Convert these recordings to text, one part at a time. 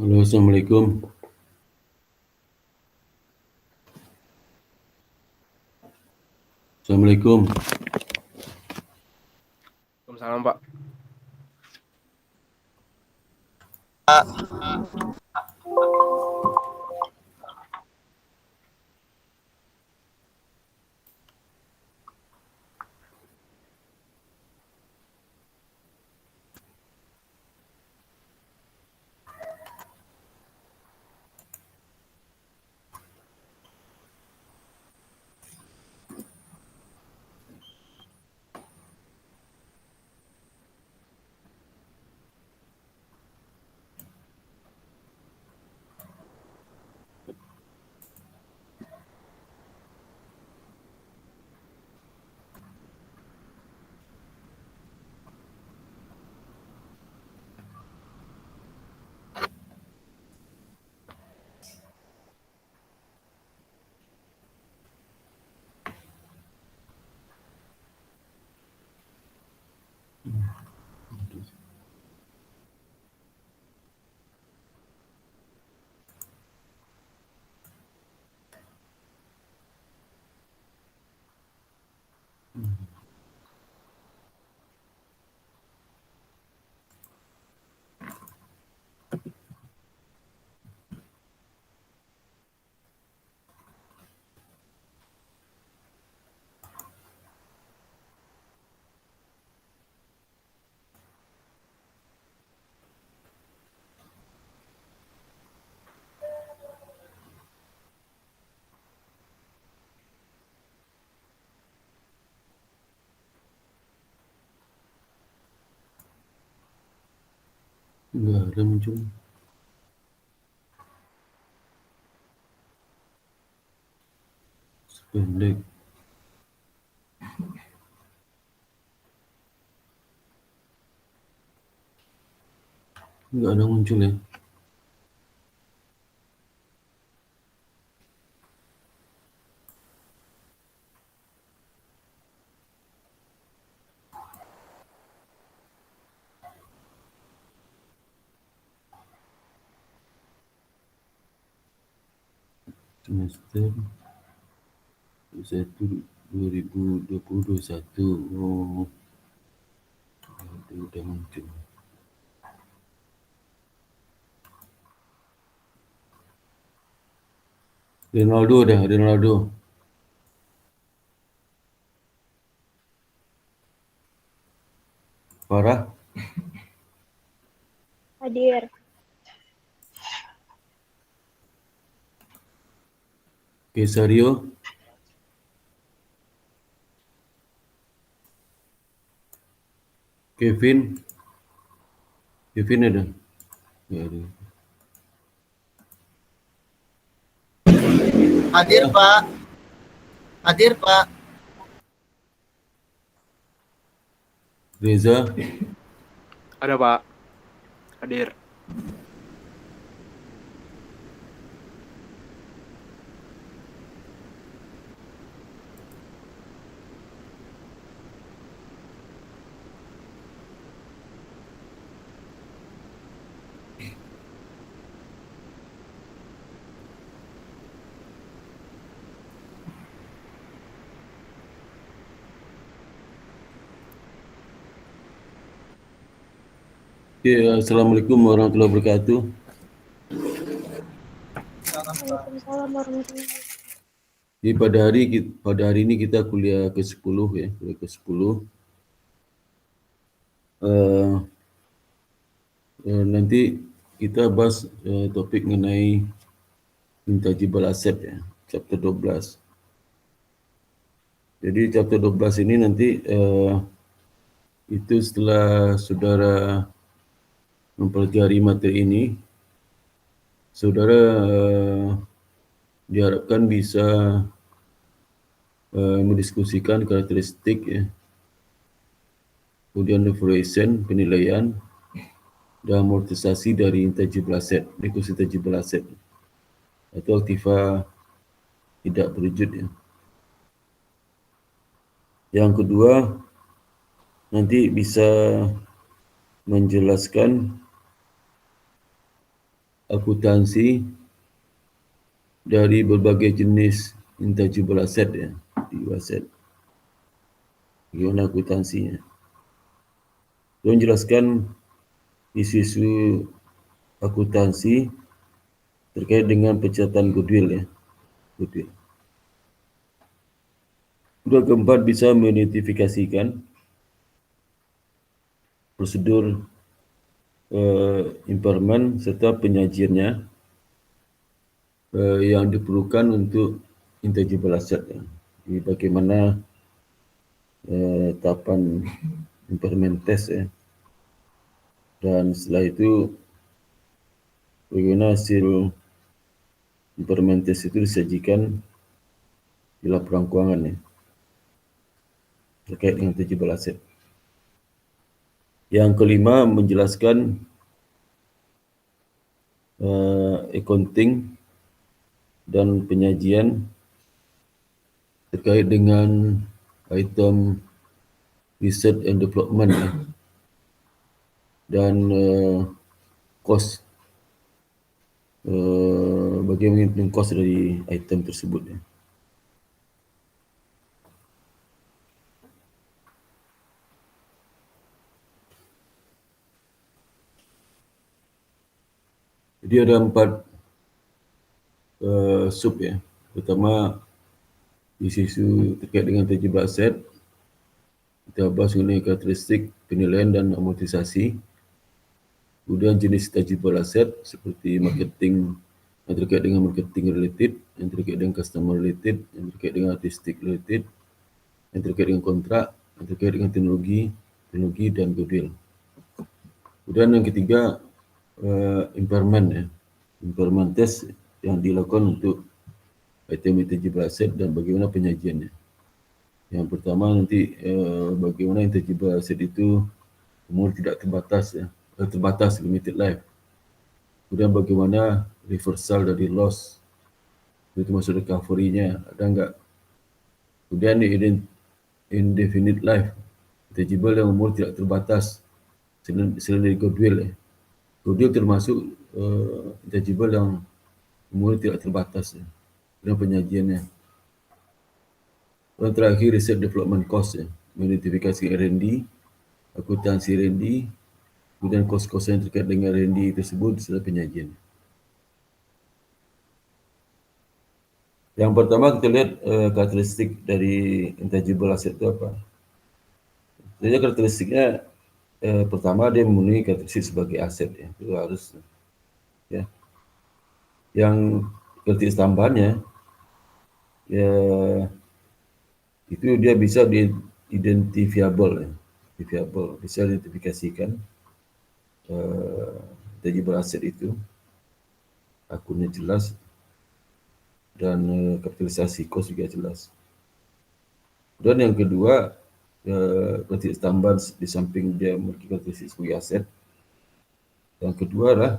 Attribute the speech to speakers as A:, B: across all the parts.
A: Halo, Assalamualaikum. Assalamualaikum.
B: Waalaikumsalam, Pak.
A: Enggak ada muncul. Pendek. Enggak ada muncul ya. Semester 2021. Oh, udah muncul. Ronaldo. Farah,
C: Hadir.
A: Kesario, Kevin ada? Enggak ada.
D: Hadir Pak. Hadir Pak.
A: Reza,
B: Ada, Pak. Hadir.
A: ya, Assalamualaikum warahmatullahi wabarakatuh.
C: Waalaikumsalam warahmatullahi wabarakatuh.
A: Jadi pada hari ini kita kuliah ke-10 ya, kuliah ke-10. Nanti kita bahas topik mengenai intangible asset ya, chapter 12. Jadi chapter 12 ini nanti itu setelah saudara mempelajari materi ini, saudara diharapkan bisa mendiskusikan karakteristik ya, kemudian evaluation, penilaian, dan amortisasi dari intangible asset, rekursi intangible asset atau aktiva tidak berwujud ya. Yang kedua, nanti bisa menjelaskan akuntansi dari berbagai jenis intangible asset ya, di aset. Bagaimana akuntansinya? Dia menjelaskan isu-isu akuntansi terkait dengan pencatatan goodwill ya, goodwill. Kedua keempat bisa mengidentifikasikan prosedur impairment serta penyajiannya yang diperlukan untuk intangible asset ya. Jadi bagaimana tahapan impairment test ya, dan setelah itu bagaimana hasil impairment test itu disajikan di laporan keuangan ya, terkait dengan intangible asset. Yang kelima menjelaskan accounting dan penyajian terkait dengan item research and development ya, dan cost, bagaimana menghitung cost dari item tersebut ya. Jadi ada 4 sub ya. Pertama, isu-isu terkait dengan intangible asset. Kita bahas mengenai karakteristik, penilaian dan amortisasi. Kemudian jenis intangible asset seperti marketing, yang terkait dengan marketing related, yang terkait dengan customer related, yang terkait dengan artistic related, yang terkait dengan kontrak, yang terkait dengan teknologi dan goodwill. Kemudian yang ketiga, impairment ya. Impairment test yang dilakukan untuk item intangible asset dan bagaimana penyajiannya. Yang pertama nanti bagaimana intangible asset itu umur tidak terbatas ya, terbatas limited life. Kemudian bagaimana reversal dari loss, itu masuk recovery-nya ada enggak. Kemudian indefinite life, intangible yang umur tidak terbatas selain dari goodwill ya. Goodwill termasuk intangible yang umur tidak terbatas ya, dan penyajiannya. Dan terakhir research development cost ya, mengidentifikasi R&D, akuntansi R&D, kemudian kos-kos yang terkait dengan R&D tersebut serta penyajian. Yang pertama kita lihat karakteristik dari intangible asset itu apa. Jadi karakteristiknya pertama dia memenuhi karakteristik sebagai aset ya, itu harus ya. Yang karakteristik tambahannya ya, itu dia bisa identifiable ya, bisa identifikasikan intangible asset itu, akunnya jelas dan kapitalisasi kos juga jelas. Dan yang kedua, karakteristik tambahan di samping dia memiliki karakteristik sebagai aset, yang kedua adalah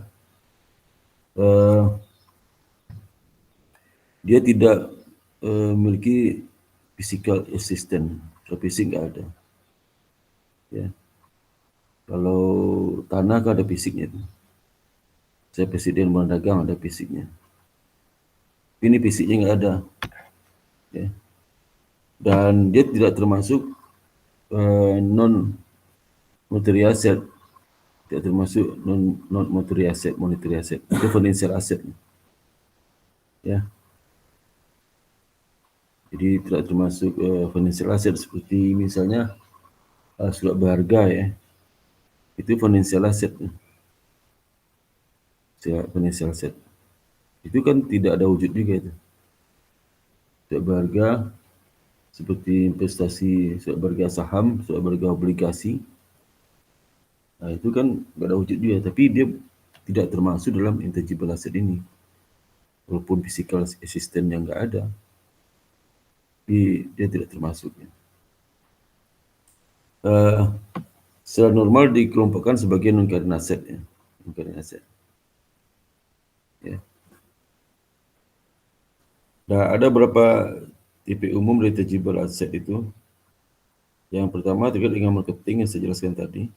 A: dia tidak memiliki physical assistant, fisik nggak ada. Ya. Kalau tanah kan ada fisiknya. Saya presiden Bank Dagang ada fisiknya. Ini fisiknya nggak ada. Ya. Dan dia tidak termasuk non monetary asset, tidak termasuk non monetary asset, itu financial asset. Ya. Jadi tidak termasuk financial asset seperti misalnya surat berharga ya, itu financial asset. Financial asset itu kan tidak ada wujud juga itu. Surat berharga seperti investasi, surat berharga saham, surat berharga obligasi, nah itu kan tidak ada wujud juga, tapi dia tidak termasuk dalam intangible asset ini, walaupun physical assistant yang nggak ada, tapi dia tidak termasuk ya. Secara normal dikelompokkan sebagai non-current asset ya, non-current asset. Ya. Nah, ada beberapa tipe umum dari intangible asset itu. Yang pertama terkait dengan marketing yang saya jelaskan tadi.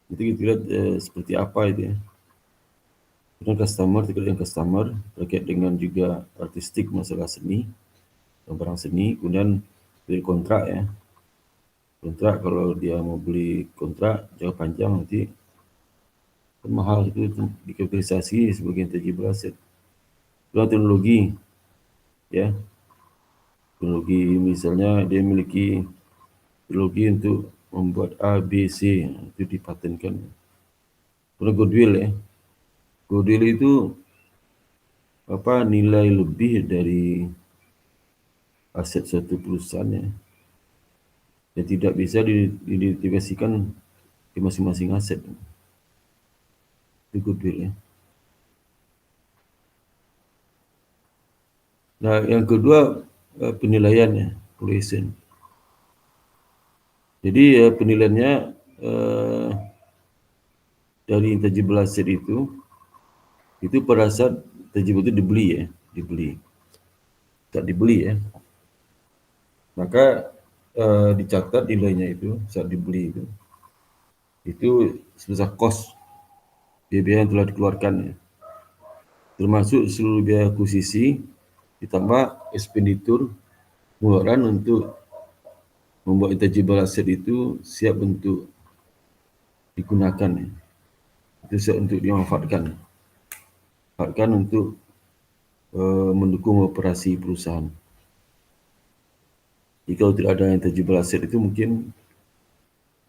A: Itu kita lihat seperti apa itu ya. Dengan customer, terkait dengan customer, terkait dengan juga artistik, masalah seni, barang seni, kemudian beli kontrak ya. Kontrak kalau dia mau beli kontrak jangka panjang nanti mahal itu dikapitalisasi sebagai intangible asset. Kedua teknologi ya. Teknologi misalnya dia memiliki teknologi untuk membuat A, B, C itu dipatenkan. Kemudian goodwill ya. Goodwill itu nilai lebih dari aset suatu perusahaan ya. Dan tidak bisa diidentifikasikan di masing-masing aset. Itu goodwill ya. Nah, yang kedua penilaian ya, valuation. Jadi penilaiannya dari intangible asset itu pada saat intangible itu dibeli. Tak dibeli ya. Maka dicatat nilainya itu saat dibeli itu sebesar cost biaya yang telah dikeluarkan ya. Termasuk seluruh biaya akuisisi ditambah expenditure pengeluaran untuk membuat intangible asset itu siap untuk digunakan ya. Itu siap untuk dimanfaatkan untuk mendukung operasi perusahaan. Jika tidak ada intangible asset itu mungkin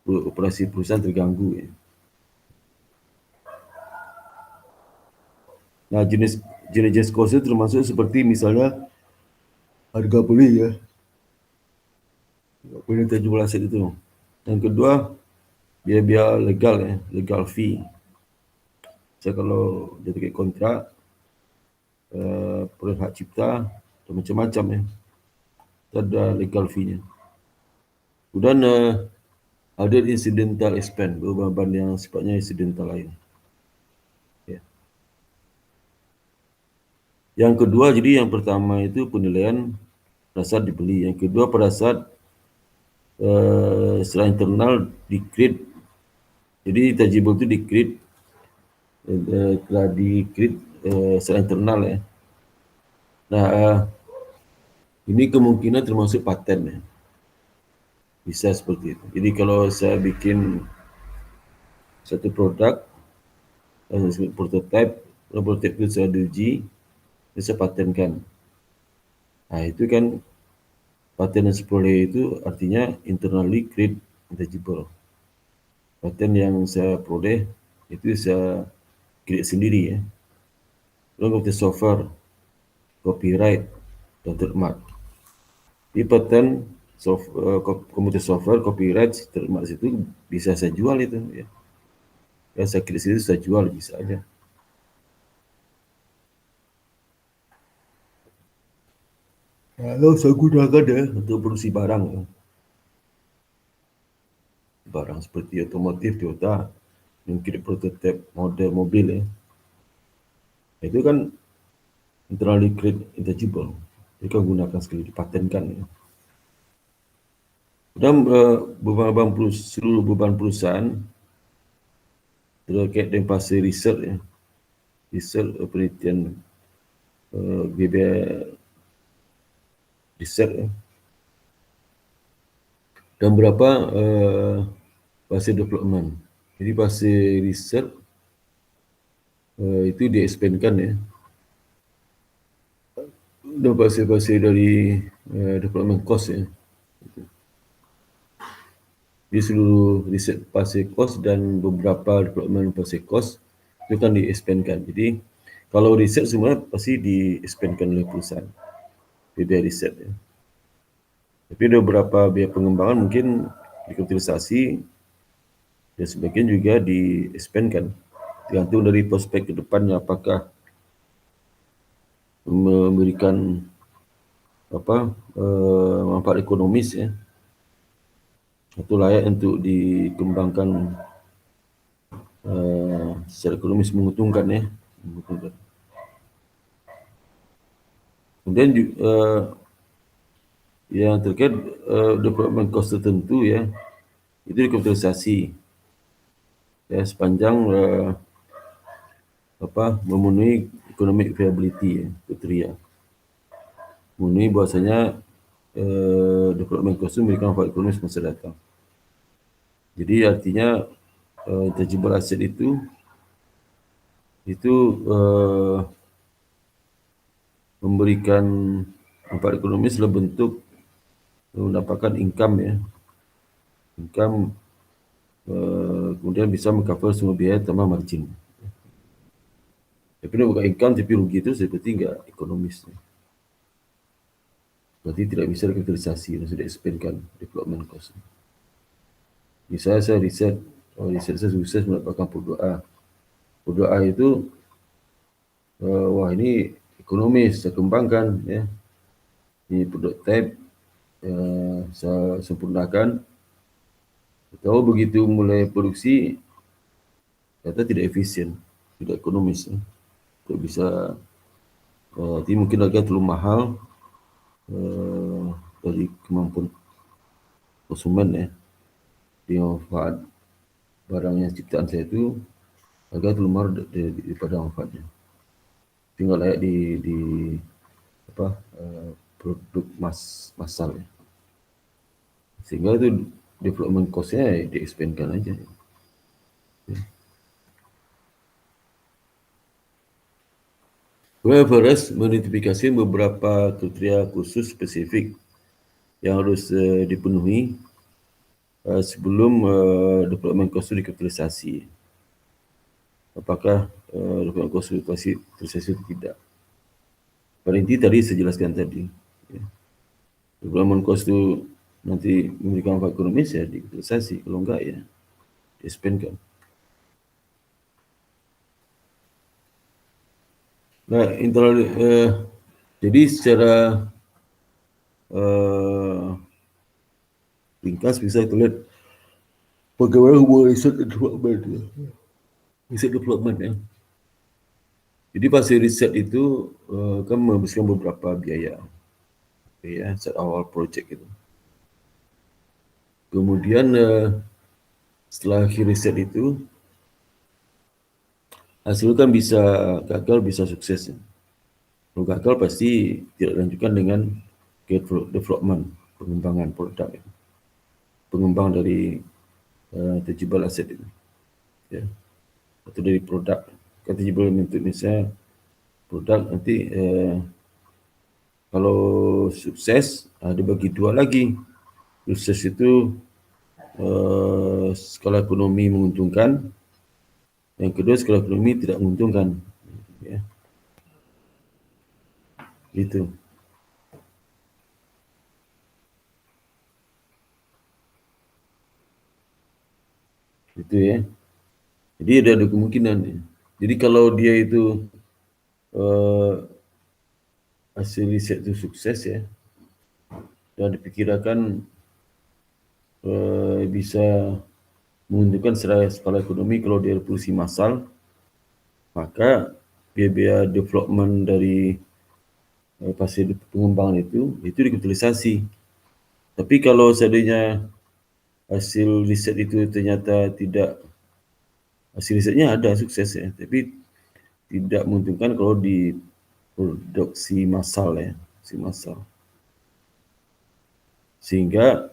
A: operasi perusahaan terganggu ya. Nah, jenis cost itu termasuk seperti misalnya harga beli ya. Punya intangible asset itu. Yang kedua, biaya legal ya, legal fee. Saya kalau dia pakai kontrak, peroleh hak cipta, dan macam-macam ya. Itu ada legal fee-nya. Kemudian ada incidental expense, beban yang sifatnya incidental lain. Ya. Yang kedua, jadi yang pertama itu penilaian pada saat dibeli. Yang kedua pada saat secara internal di-create. Jadi intangible itu di-create, telah di-create secara internal ya. Nah, ini kemungkinan termasuk paten ya. Bisa seperti itu. Jadi kalau saya bikin satu produk, prototype itu saya diuji, saya patenkan. Nah, itu kan paten yang diperoleh itu artinya internally create intangible. Paten yang saya peroleh itu saya create sendiri ya. Lalu komputer software, copyright, dan trademark. Di paten komputer software, copyright, trademark itu bisa saya jual itu ya. Ya saya create sendiri saya jual bisa aja. Kalau saya gunakan ya untuk produksi barang ya. Barang seperti otomotif Toyota mungkin prototipe model mobil ya. Itu kan internally create intangible. Mereka gunakan sekali dipatenkan ya. Dan seluruh beban perusahaan terkait dengan fase riset ya. Riset penelitian biaya riset ya. Dan berapa fase development. Jadi fase riset itu di-expandkan ya. Dan fase-fase dari development cost ya. Di seluruh riset fase cost dan beberapa development fase cost itu kan di-expandkan. Jadi kalau riset semua pasti di-expandkan oleh perusahaan. Biaya riset ya. Tapi ada beberapa biaya pengembangan mungkin dikapitalisasi dan sebagian juga di-expandkan. Tergantung dari prospek ke depannya apakah memberikan manfaat ekonomis ya. Itu layak untuk dikembangkan secara ekonomis menguntungkan ya. Menguntungkan. Kemudian yang terkait development cost tertentu ya, itu dikapitalisasi ya sepanjang memenuhi economic viability, kriteria. Memenuhi bahasanya development cost itu memberikan manfaat ekonomi semasa datang. Jadi artinya intangible asset itu memberikan manfaat ekonomi dalam bentuk mendapatkan income ya. Income kemudian bisa mengcover semua biaya tambah margin. Tapi kalau bukan income tapi rugi itu seperti enggak ekonomis. Berarti tidak bisa dikapitalisasi dan sudah expandkan development cost. Misalnya saya riset saya sukses mendapatkan produk A. Produk A itu wah ini ekonomis, saya kembangkan ya. Ini produk type saya sempurnakan. Tahu begitu mulai produksi ternyata tidak efisien, tidak ekonomis ya. Tidak bisa mungkin harga terlalu mahal dari kemampuan konsumen ya. Di manfaat barangnya ciptaan saya itu harga terlalu mahal daripada manfaatnya. Tinggal layak di produk massal ya. Sehingga itu development cost-nya di-expandkan aja. Ya. IFRS mengidentifikasi beberapa kriteria khusus spesifik yang harus dipenuhi sebelum development cost itu dikapitalisasi. Apakah development cost dikapitalisasi atau tidak. Pada inti tadi saya jelaskan tadi. Ya. Development cost itu nanti memberikan manfaat ekonomis ya dikapitalisasi, kalau enggak ya di-expandkan. Nah, jadi secara ringkas bisa kita lihat bagaimana hubungan riset dan development ya. Riset development ya. Jadi fase riset itu kan menghabiskan beberapa biaya ya saat awal project itu. Kemudian setelah akhir riset itu hasil kan bisa gagal bisa sukses. Kalau gagal pasti tidak dilanjutkan dengan development, pengembangan produk itu. Pengembang dari tangible asset itu. Ya. Atau dari produk. Tangible bentuk misalnya produk nanti kalau sukses dibagi dua lagi. Sukses itu skala ekonomi menguntungkan. Yang kedua skala ekonomi tidak menguntungkan. Ya. Itu. Itu ya. Jadi ada kemungkinan. Ya. Jadi kalau dia itu hasil riset itu sukses ya, dan diperkirakan bisa menguntungkan secara skala ekonomi kalau dia produksi massal, maka biaya development dari fase pengembangan itu dikapitalisasi. Tapi kalau seandainya hasil riset itu ternyata tidak, hasil risetnya ada sukses ya, tapi tidak menguntungkan kalau di produksi massal ya, si massal. Sehingga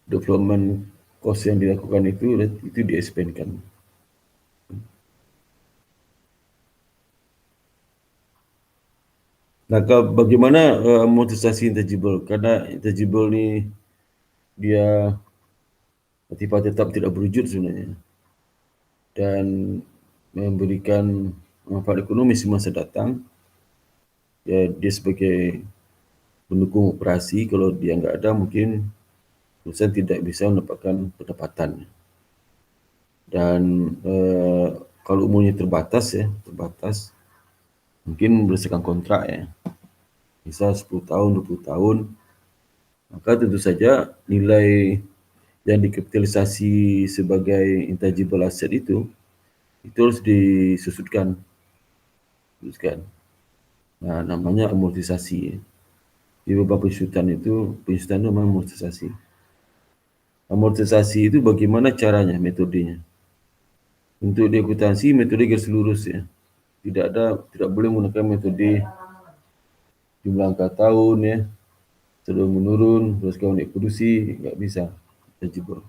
A: development cost yang dilakukan itu di-expandkan. Nah, bagaimana amortisasi intangible? Karena intangible ini dia tiba tetap tidak berwujud sebenarnya dan memberikan manfaat ekonomi di masa datang. Ya, dia sebagai pendukung operasi, kalau dia nggak ada mungkin perusahaan tidak bisa mendapatkan pendapatan. Dan kalau umurnya terbatas, mungkin berdasarkan kontrak ya, bisa 10 tahun, 20 tahun, maka tentu saja nilai yang dikapitalisasi sebagai intangible asset itu harus disusutkan. Nah, namanya amortisasi. Di beberapa pensusutan itu namanya amortisasi. Amortisasi itu bagaimana caranya, metodenya? Untuk di akuntansi metode garis lurus ya. Tidak boleh menggunakan metode jumlah angka tahun ya, terus menurun, terus kau naik produksi, nggak bisa. Tangible.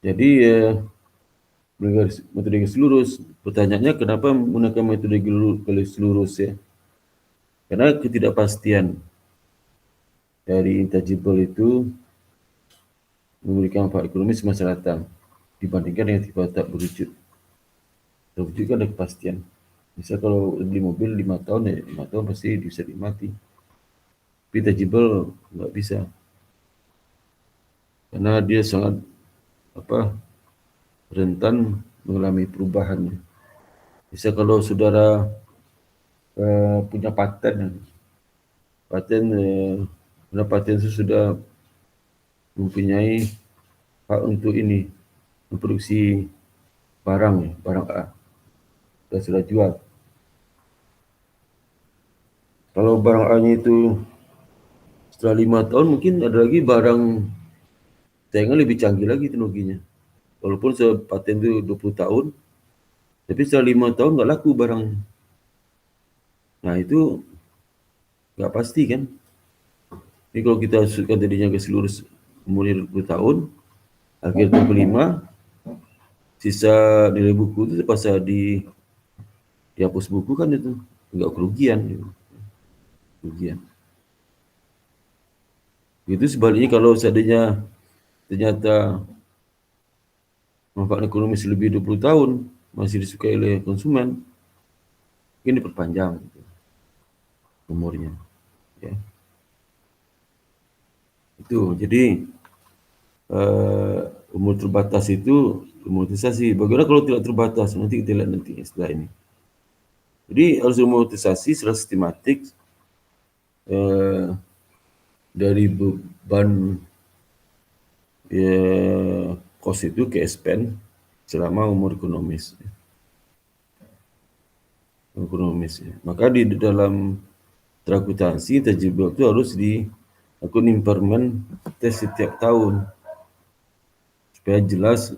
A: Jadi metode garis lurus, pertanyaannya kenapa menggunakan metode garis lurus ya? Karena ketidakpastian dari intangible itu memberikan manfaat ekonomi semasa datang dibandingkan dengan tipe tak berwujud. Terwujud kan ada kepastian. Misal kalau beli mobil 5 tahun ya 5 tahun pasti bisa dimati. Tapi tangible nggak bisa. Karena dia sangat rentan mengalami perubahan. Misal kalau saudara punya paten itu sudah mempunyai hak untuk ini memproduksi barang A dan sudah jual. Kalau barang A nya itu setelah 5 tahun mungkin ada lagi barang saingan lebih canggih lagi teknologinya. Walaupun paten itu 20 tahun, tapi setelah 5 tahun nggak laku barang. Nah itu nggak pasti kan. Ini kalau kita masukkan tadinya ke seluruh umurnya 20 tahun, akhir tahun kelima, sisa nilai buku itu pasal dihapus buku kan itu nggak kerugian. Itu sebaliknya kalau seandainya ternyata manfaat ekonomi lebih 20 tahun masih disukai oleh konsumen, ini diperpanjang umurnya. Ya. Itu jadi umur terbatas itu amortisasi. Bagaimana kalau tidak terbatas? Nanti kita lihat nanti setelah ini. Jadi harus amortisasi secara sistematik dari beban cost itu ke expense selama umur ekonomis. Maka di dalam transaksi tangible itu harus dilakukan impairment test setiap tahun supaya jelas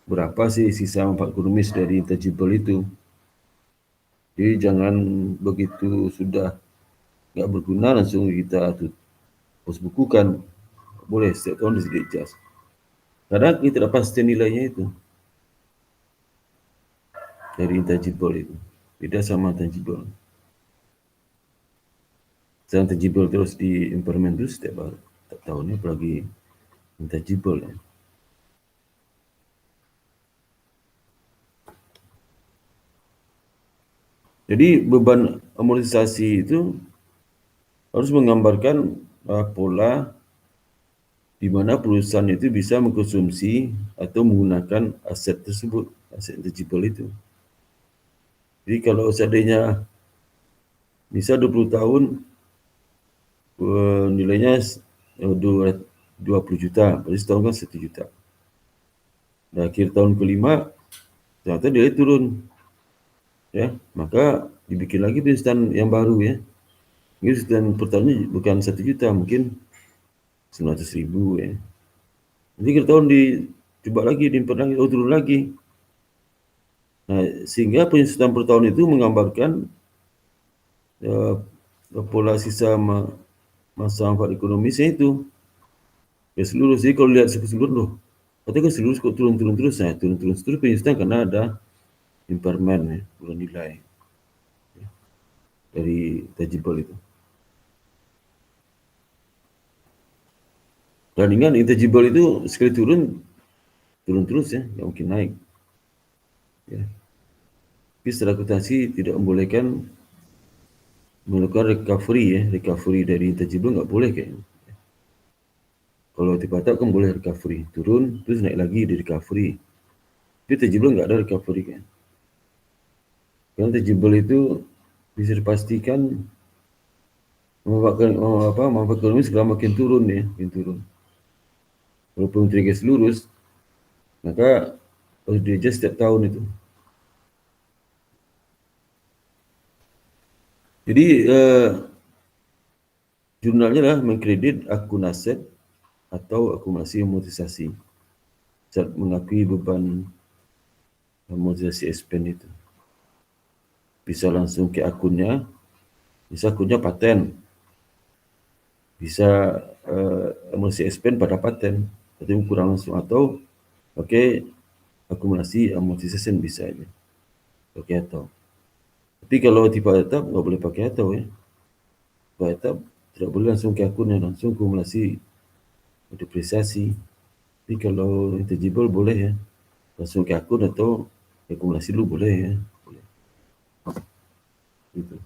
A: berapa sih sisa manfaat ekonomis dari tangible itu. Jadi jangan begitu sudah nggak berguna langsung kita harus bukukan. Boleh setiap tahun di-adjust. Karena kita tidak pasti nilainya itu dari intangible itu. Beda sama tangible. Sedang tangible terus di-implement terus setiap tahunnya, apalagi intangible ya. Jadi beban amortisasi itu harus menggambarkan pola di mana perusahaan itu bisa mengkonsumsi atau menggunakan aset tersebut, aset tangible itu. Jadi kalau seandainya misal 20 tahun nilainya 20 juta, berarti setahun kan 1 juta. Nah, akhir tahun kelima ternyata nilai turun. Ya, maka dibikin lagi perusahaan yang baru ya. Ini perusahaan pertama bukan 1 juta, mungkin 900.000 ya. Nanti akhir tahun dicoba lagi, diimpor lagi, turun lagi. Nah, sehingga penyesuaian per tahun itu menggambarkan pola sisa masa manfaat ekonomisnya itu. Ya seluruh, jadi kalau lihat keseluruhan loh, katanya seluruh kok turun-turun terus, nah turun-turun terus penyesuaian karena ada impairment ya, turun nilai ya, dari tangible itu. Dan ingat intangible itu sekali turun terus ya, nggak mungkin naik. Ya. Tapi setelah akuntansi tidak membolehkan melakukan recovery dari intangible nggak boleh kayaknya. Kalau tiba-tiba kan boleh recovery, turun terus naik lagi di recovery. Tapi tangible nggak ada recovery kan. Karena tangible itu bisa dipastikan manfaat ekonomi segala makin turun ya, makin turun. Walaupun garis lurus, maka harus di-adjust setiap tahun itu. Jadi Jurnalnya adalah mengkredit akun aset atau akumulasi amortisasi saat mengakui beban amortisasi expense itu. Bisa langsung ke akunnya, bisa akunnya paten, bisa amortisasi expense pada paten, tapi kurang langsung, atau pakai akumulasi amortisasi bisa aja pakai atau. Tapi kalau tipe tetap nggak boleh pakai atau ya. Tipe tetap tidak boleh langsung ke akunnya, langsung akumulasi depresiasi. Tapi kalau intangible boleh ya, langsung ke akun atau akumulasi dulu boleh ya. Boleh. Gitu.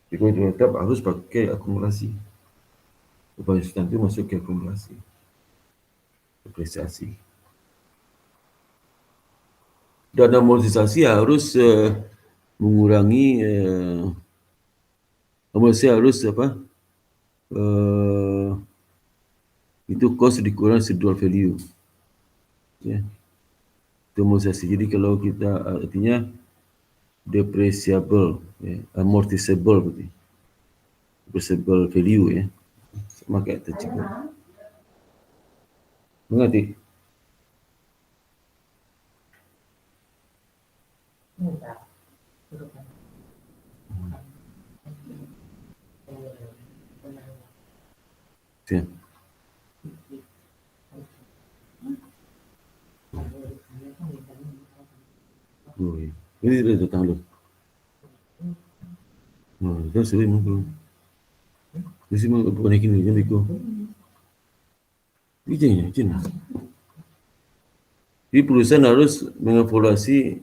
A: Jadi kalau tetap harus pakai akumulasi. Upaya substantif masuk ke akumulasi. Depresiasi. Dan amortisasi harus mengurangi amortisasi harus apa? Itu cost dikurangi residual value. Ya. Itu amortisasi. Jadi kalau kita artinya depreciable, ya, amortizable berarti. Depreciable value ya. Sama kayak tercipta. Mengerti? Ya. Oh, ya. Ini sudah datang lu. Oh, dah sudah mungkin. Mesti mau naikin ni jadi ko. Ijin. Jadi perusahaan harus mengevaluasi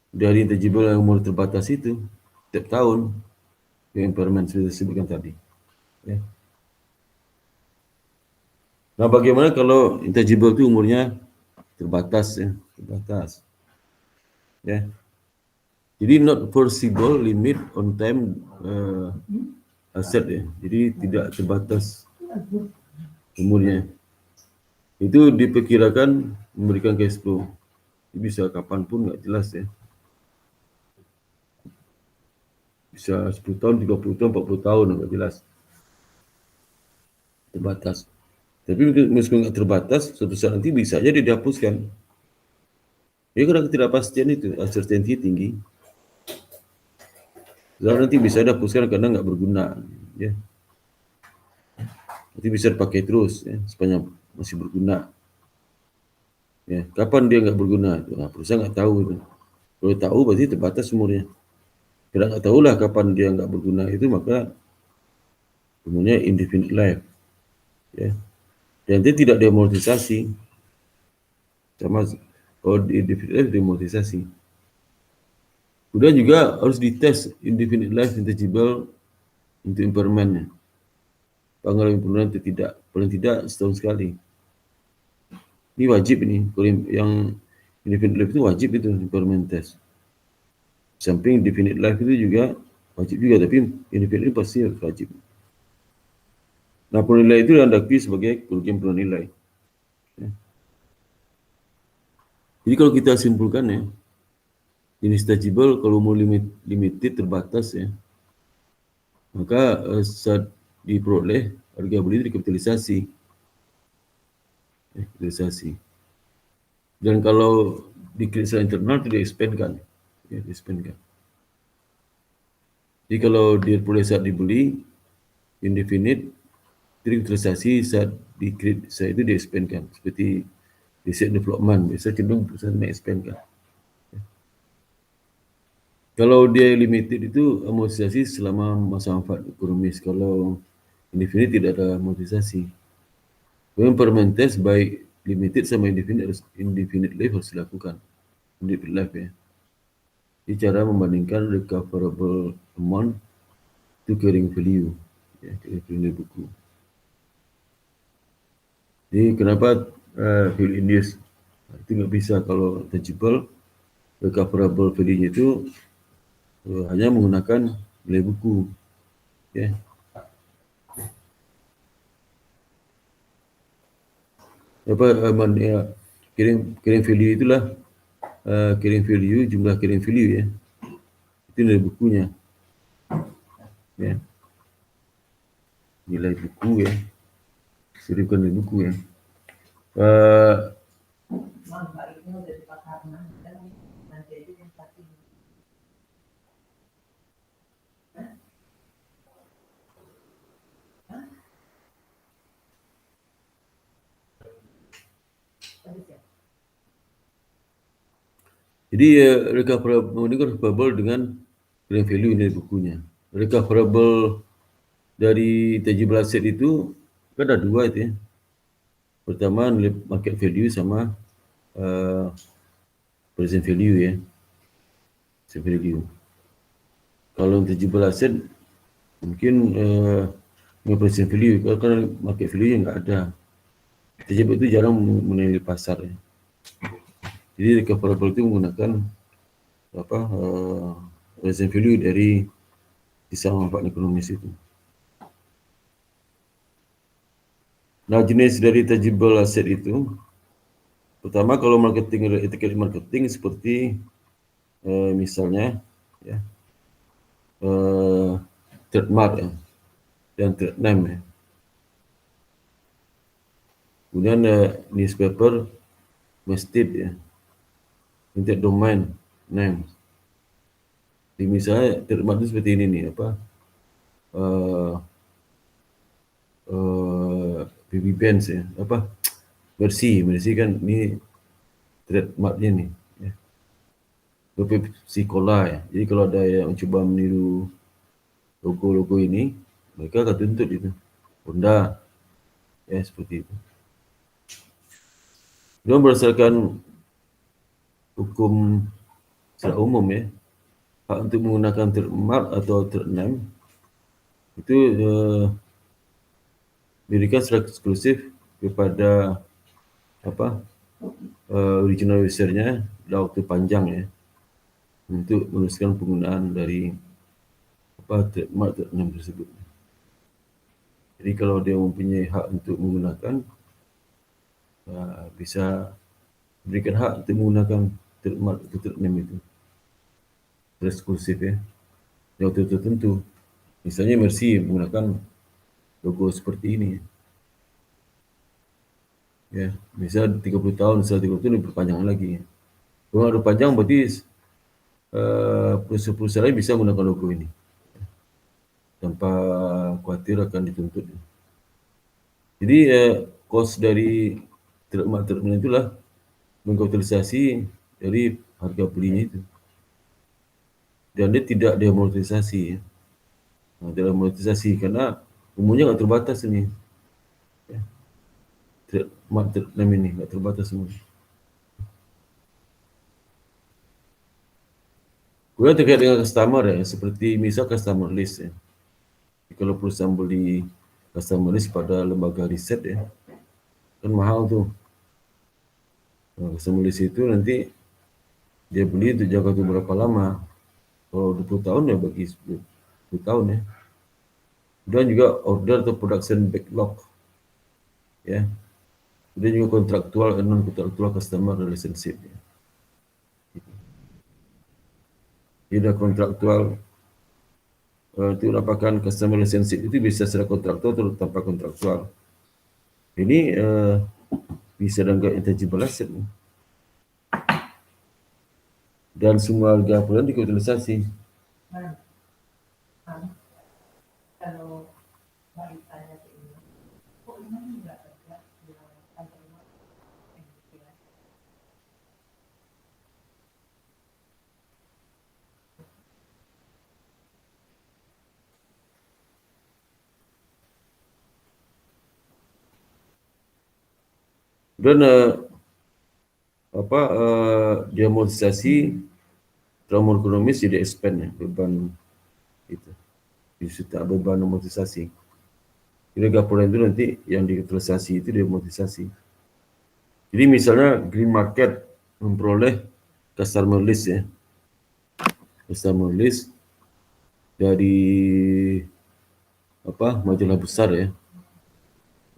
A: dari intangible yang mulai terbatas itu setiap tahun yang impairment sudah disebutkan tadi. Ya. Nah, bagaimana kalau intangible itu umurnya terbatas ya, terbatas. Ya. Jadi not foreseeable limit on time asset ya. Jadi tidak terbatas umurnya. Itu diperkirakan memberikan cash flow. Bisa kapanpun nggak jelas ya. Bisa 10 tahun, 30 tahun, 40 tahun nggak jelas. Terbatas. Tapi meskipun nggak terbatas, suatu saat nanti bisa aja dihapuskan. Ya karena ketidakpastian itu, uncertainty tinggi. Lalu nanti bisa dihapuskan karena nggak berguna. Ya. Nanti bisa dipakai terus ya, sepanjang masih berguna. Ya, kapan dia nggak berguna? Nah, perusahaan nggak tahu itu. Kalau tahu berarti terbatas umurnya. Kalau nggak tahu lah kapan dia nggak berguna itu, maka umurnya indefinite life. Ya. Dan dia tidak deamortisasi. Sama kalau indefinite life deamortisasi. Kemudian juga harus dites indefinite life intangible untuk impairment-nya. Pengaruh penurunan atau tidak, paling tidak setahun sekali. Ini wajib ini, kalau yang indefinite life itu wajib itu impairment test. Samping indefinite life itu juga wajib juga, tapi indefinite pasti harus wajib. Nah, penilai itu dianggap sebagai kerugian penilai. Ya. Jadi kalau kita simpulkan ya, jenis tangible kalau umur limited terbatas ya, maka saat diperoleh harga beli itu dikapitalisasi. Kapitalisasi. Dan kalau di kredit internal itu di-expand-kan. Ya, di-expand-kan. Jadi kalau diperoleh saat dibeli, indefinite, kapitalisasi saat di kredit saya itu di-expand-kan. Seperti research development, biasa cenderung perusahaan di-expand-kan. Kalau dia limited itu amortisasi selama masa manfaat ekonomis. Kalau indefinite tidak ada amortisasi. Impairment test baik limited sama indefinite life harus dilakukan. Indefinite life ya. Ini cara membandingkan recoverable amount to carrying value. Ya, carrying value buku. Jadi kenapa value index itu nggak bisa kalau tangible recoverable value-nya itu hanya menggunakan nilai buku. Ya. Carrying value itulah carrying value, jumlah carrying value ya. Itu nilai bukunya. ya. Nilai buku ya, seribukan nilai buku ya. Jadi recoverable dengan value nilai bukunya. Recoverable dari tangible asset itu kan ada dua itu ya. Pertama nilai market value sama present value ya. Present value. Kalau tangible asset mungkin nilai present value, kalau market value yang nggak ada. Tangible itu jarang menilai pasar ya. Jadi recoverable itu menggunakan present value dari sisa manfaat ekonomis itu. Nah, jenis dari tangible asset itu, pertama kalau marketing, etiket marketing seperti misalnya ya, trademark ya, dan trade name ya. Kemudian newspaper, masthead ya, untuk domain name. Jadi misalnya trademark itu seperti ini nih, baby bands ya, Mercy kan ini trademarknya nih ya. Pepsi Cola ya. Jadi kalau ada yang coba meniru logo-logo ini, mereka akan tuntut itu. Honda ya, seperti itu. Dan berdasarkan hukum secara umum ya, hak untuk menggunakan trademark atau trade name itu diberikan secara eksklusif kepada original usernya dalam waktu panjang ya, untuk meneruskan penggunaan dari trademark trade name tersebut. Jadi kalau dia mempunyai hak untuk menggunakan, bisa berikan hak untuk menggunakan trademark atau trade name itu eksklusif ya, di waktu tertentu. Misalnya Mercy menggunakan logo seperti ini ya, misal 30 tahun, setelah 30 tahun diperpanjang lagi. Kalau ada panjang berarti perusahaan lain bisa menggunakan logo ini tanpa khawatir akan dituntut. Jadi cost dari trademark itulah mengkapitalisasi dari harga belinya itu, dan dia tidak diamortisasi ya. Nah, tidak diamortisasi karena umumnya nggak terbatas ini ya. Trademark ini nggak terbatas semua. Kemudian terkait dengan customer ya, seperti misal customer list ya. Kalau perusahaan beli customer list pada lembaga riset ya, kan mahal tuh. Nah, customer list itu nanti dia beli untuk jangka waktu berapa lama? Kalau 20 tahun ya bagi 10 tahun ya. Dan juga order atau production backlog ya. Dan juga kontraktual dan non kontraktual customer relationship ya. Jadi kontraktual itu dapatkan customer relationship itu bisa secara kontraktual atau tanpa kontraktual. Ini bisa dianggap intangible asset. Dan semua harga perusahaan dikapitalisasi. Dan diamortisasi trauma ekonomis jadi expand ya, beban itu. Bisa tak beban amortisasi. Jadi gaporan itu nanti yang dikapitalisasi itu diamortisasi. Jadi misalnya green market memperoleh customer list ya. Customer list dari majalah besar ya.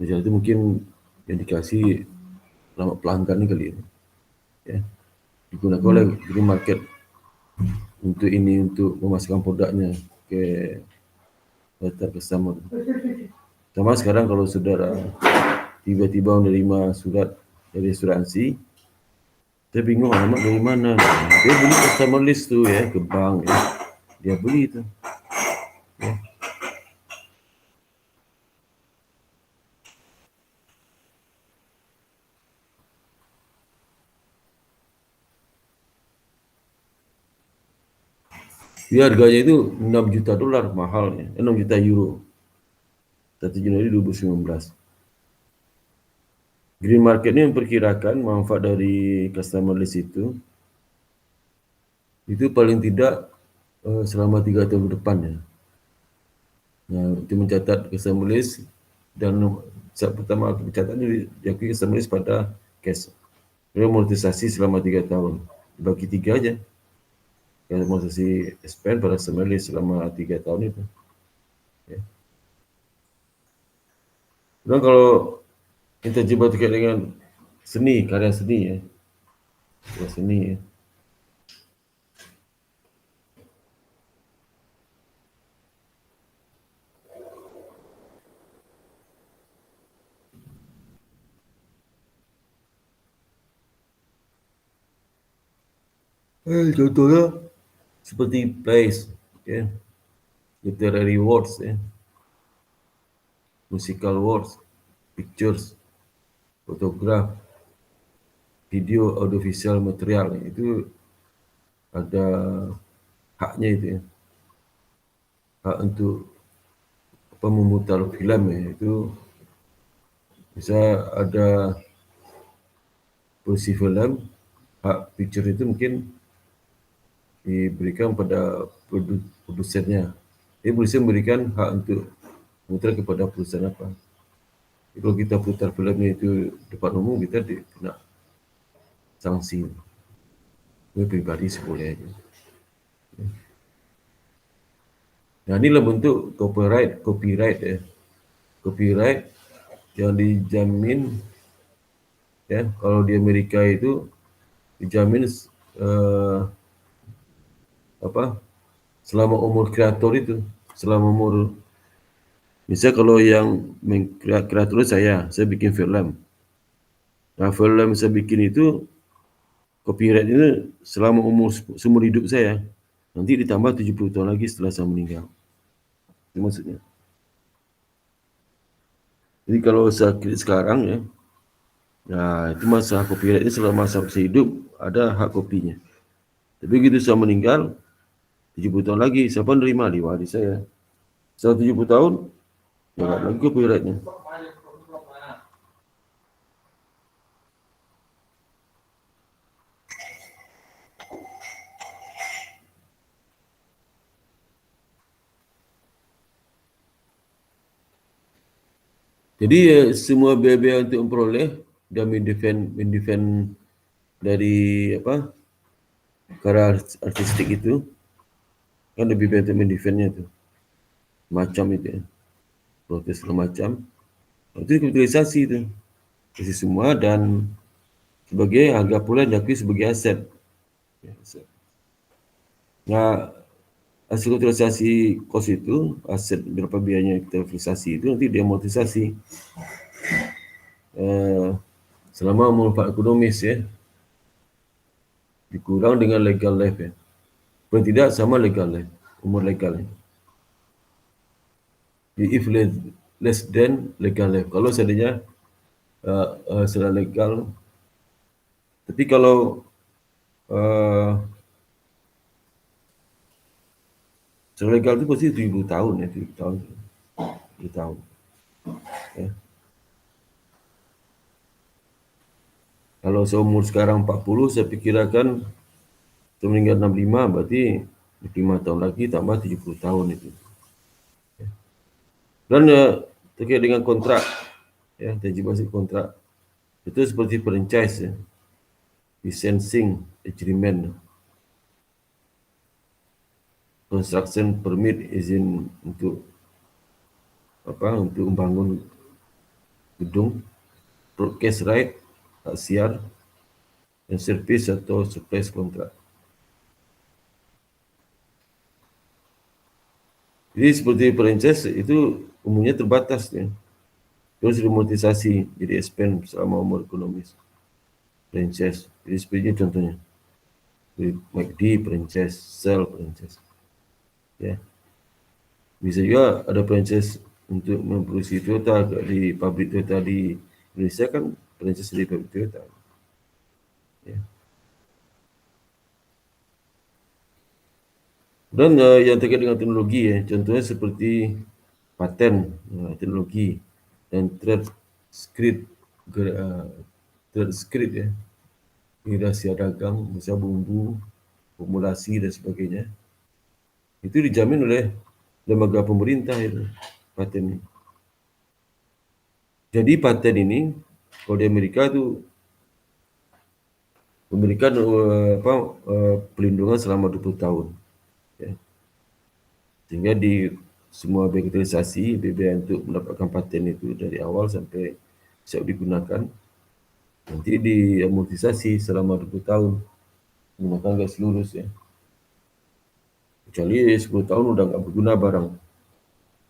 A: Majalah itu mungkin yang dikasih lama pelanggan kali ya. Digunakan oleh green market untuk memasukkan produknya ke data customer. Sama sekarang kalau saudara tiba-tiba menerima surat dari asuransi, saya bingung alamat dari mana. Dia beli customer list tu ya, ke bank ya. Dia beli tu. Ya. Dia harganya itu 6 juta dolar mahalnya, 6 juta euro. 1 Januari 2019. Green market ini memperkirakan manfaat dari customer list itu paling tidak selama 3 tahun ke depan ya. Nah, itu mencatat customer list dan saat pertama aku mencatat itu diakui customer list pada cash. Dia monetisasi selama 3 tahun. Bagi 3 aja. Yang monetisasi spend pada customer list selama 3 tahun itu. Ya. Dan kalau kita coba terkait dengan seni, karya seni ya. Karya seni ya. Contohnya seperti plays, ya, literary works, ya, musical works, pictures, photograph, video, audiovisual material itu ada haknya itu ya, hak untuk memutar film ya, itu bisa ada produksi film, hak picture itu mungkin diberikan pada produsennya. Dia produsen memberikan hak untuk memutar kepada perusahaan apa. Jadi kalau kita putar filmnya itu depan umum, kita kena sanksi. Gue pribadi seboleh aja. Nah, inilah bentuk copyright ya. Copyright yang dijamin ya, kalau di Amerika itu dijamin selama umur kreator itu, selama umur, misalnya kalau yang kreator saya bikin film. Nah, film saya bikin itu copyright itu selama seumur hidup saya. Nanti ditambah 70 tahun lagi setelah saya meninggal. Itu maksudnya. Jadi kalau saya klik sekarang ya, nah itu masa copyright ini selama saya hidup ada hak kopinya. Tapi begitu saya meninggal, 70 tahun lagi, siapa nerima di waris saya. Setelah 70 tahun, ya nggak lagi copyrightnya. Jadi semua biaya-biaya untuk memperoleh dan mendefend dari karya artistik itu kan lebih baik untuk mendefendnya itu macam itu ya, protes macam itu kapitalisasi itu isi semua dan sebagai harga pula diakui sebagai aset. Nah, hasil kapitalisasi kos itu, aset berapa biayanya kapitalisasi itu nanti diamortisasi selama manfaat ekonomis ya, dikurang dengan legal life ya, paling tidak sama legal life, umur legal ya. If less than legal life, kalau seandainya secara legal, tapi kalau secara legal itu pasti 70 tahun ya, 70 tahun. 70 tahun. Ya. Kalau seumur sekarang 40, saya pikirkan saya meninggal 65, berarti 5 tahun lagi tambah 70 tahun itu. Ya. Dan terkait dengan kontrak, ya, terjebak kontrak, itu seperti franchise ya, licensing agreement, construction permit, izin untuk untuk membangun gedung, broadcast right, hak siar, dan service atau supplies kontrak. Jadi seperti franchise itu umumnya terbatas ya. Terus remonetisasi jadi expand selama umur ekonomis. Franchise. Jadi seperti ini contohnya. McD franchise, Shell franchise. Ya. Bisa juga ada franchise untuk memproduksi Toyota di pabrik Toyota di Indonesia kan franchise di pabrik Toyota. Ya. Dan yang terkait dengan teknologi ya, contohnya seperti paten teknologi dan trade secret ya, rahasia dagang, misal bumbu, formulasi dan sebagainya. Itu dijamin oleh lembaga pemerintah itu paten ini. Jadi paten ini kalau di Amerika itu memberikan pelindungan selama 20 tahun. Ya. Sehingga di semua digitalisasi BBM untuk mendapatkan paten itu dari awal sampai siap digunakan. Nanti diamortisasi selama 20 tahun menggunakan garis lurus ya. Kecuali 10 tahun udah nggak berguna barang.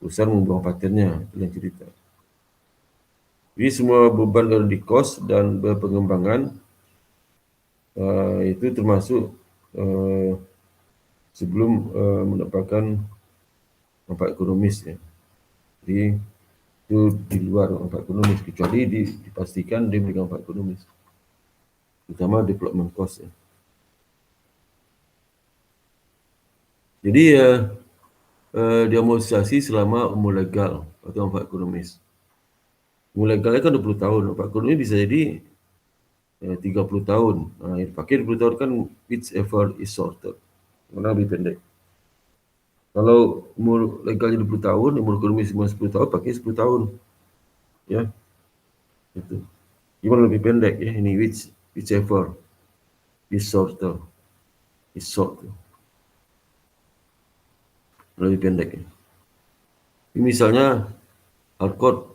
A: Perusahaan membuang patennya, itu yang cerita. Jadi semua beban dari cost dan pengembangan itu termasuk sebelum mendapatkan manfaat ekonomis ya. Jadi itu di luar manfaat ekonomis, kecuali dipastikan dia memberikan manfaat ekonomis, terutama development cost ya. Jadi diamortisasi selama umur legal atau manfaat ekonomis. Umur legalnya kan 20 tahun, manfaat ekonomi bisa jadi 30 tahun. Nah, yang dipakai 20 tahun kan whichever is shorter, mana lebih pendek. Kalau umur legalnya 20 tahun, umur ekonomi semua 10 tahun, pakai 10 tahun. Ya. Itu. Gimana lebih pendek ya, ini whichever is shorter. Is short. Lebih pendek ya. Ini misalnya Alcott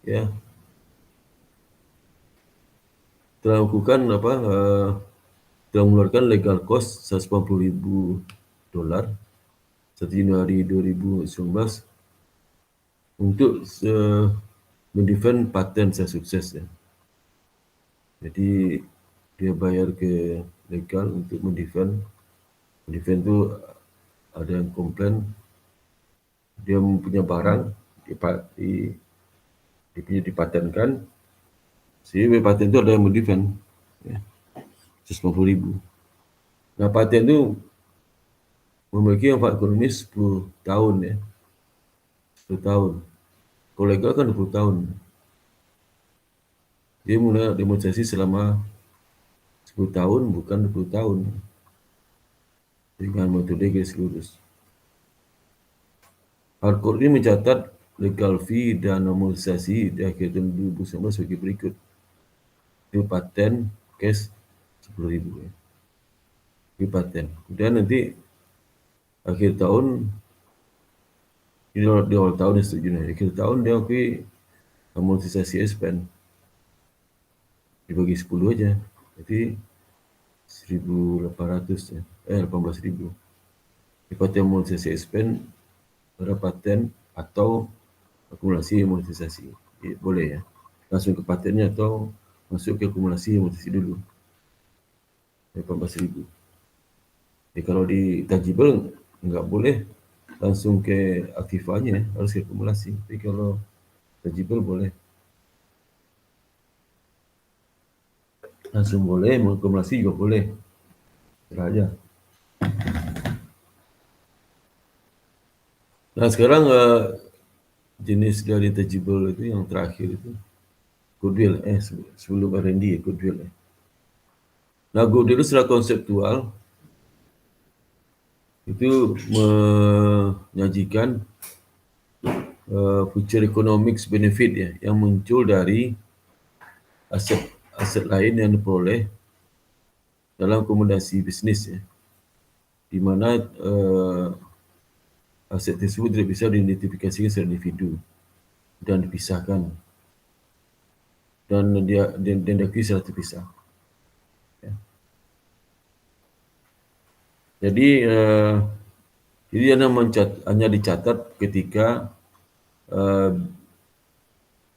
A: ya telah melakukan telah mengeluarkan legal cost $180,000 1 Januari 2019 untuk mendefend paten saya sukses ya. Jadi dia bayar ke legal untuk mendefend itu ada yang komplain dia punya barang dipatenkan, sehingga paten itu ada yang mendefend ya, 150,000. Nah paten itu memiliki manfaat ekonomis 10 tahun ya, 10 tahun. Kalau legal kan 20 tahun. Dia mulai demonstrasi selama 10 tahun, bukan 20 tahun. Dengan metode garis lurus. Alcott ini mencatat legal fee dan amortisasi di akhir tahun 2019 sebagai berikut. Itu paten cash 10,000 ya. Itu paten. Kemudian nanti akhir tahun di awal tahun dia setuju nih. Akhir tahun dia akui amortisasi expand dibagi 10 aja. Jadi 1.800 ya. 18.000. Di paten amortisasi expand ada paten atau akumulasi amortisasi. Boleh ya. Langsung ke patennya atau masuk ke akumulasi amortisasi dulu. 18.000. Jadi kalau di tangible nggak boleh langsung ke aktifanya, harus ke akumulasi. Tapi kalau tangible boleh. Langsung boleh, mengakumulasi juga boleh. Kira aja. Nah sekarang jenis dari tangible itu yang terakhir itu goodwill. Sebelum R&D goodwill. Nah goodwill itu secara konseptual itu menyajikan future economics benefit ya yang muncul dari aset lain yang diperoleh dalam akomodasi bisnis ya, di mana aset tersebut tidak bisa diidentifikasikan secara individu dan dipisahkan dan diakui secara terpisah. Ya. Jadi Jadi hanya dicatat ketika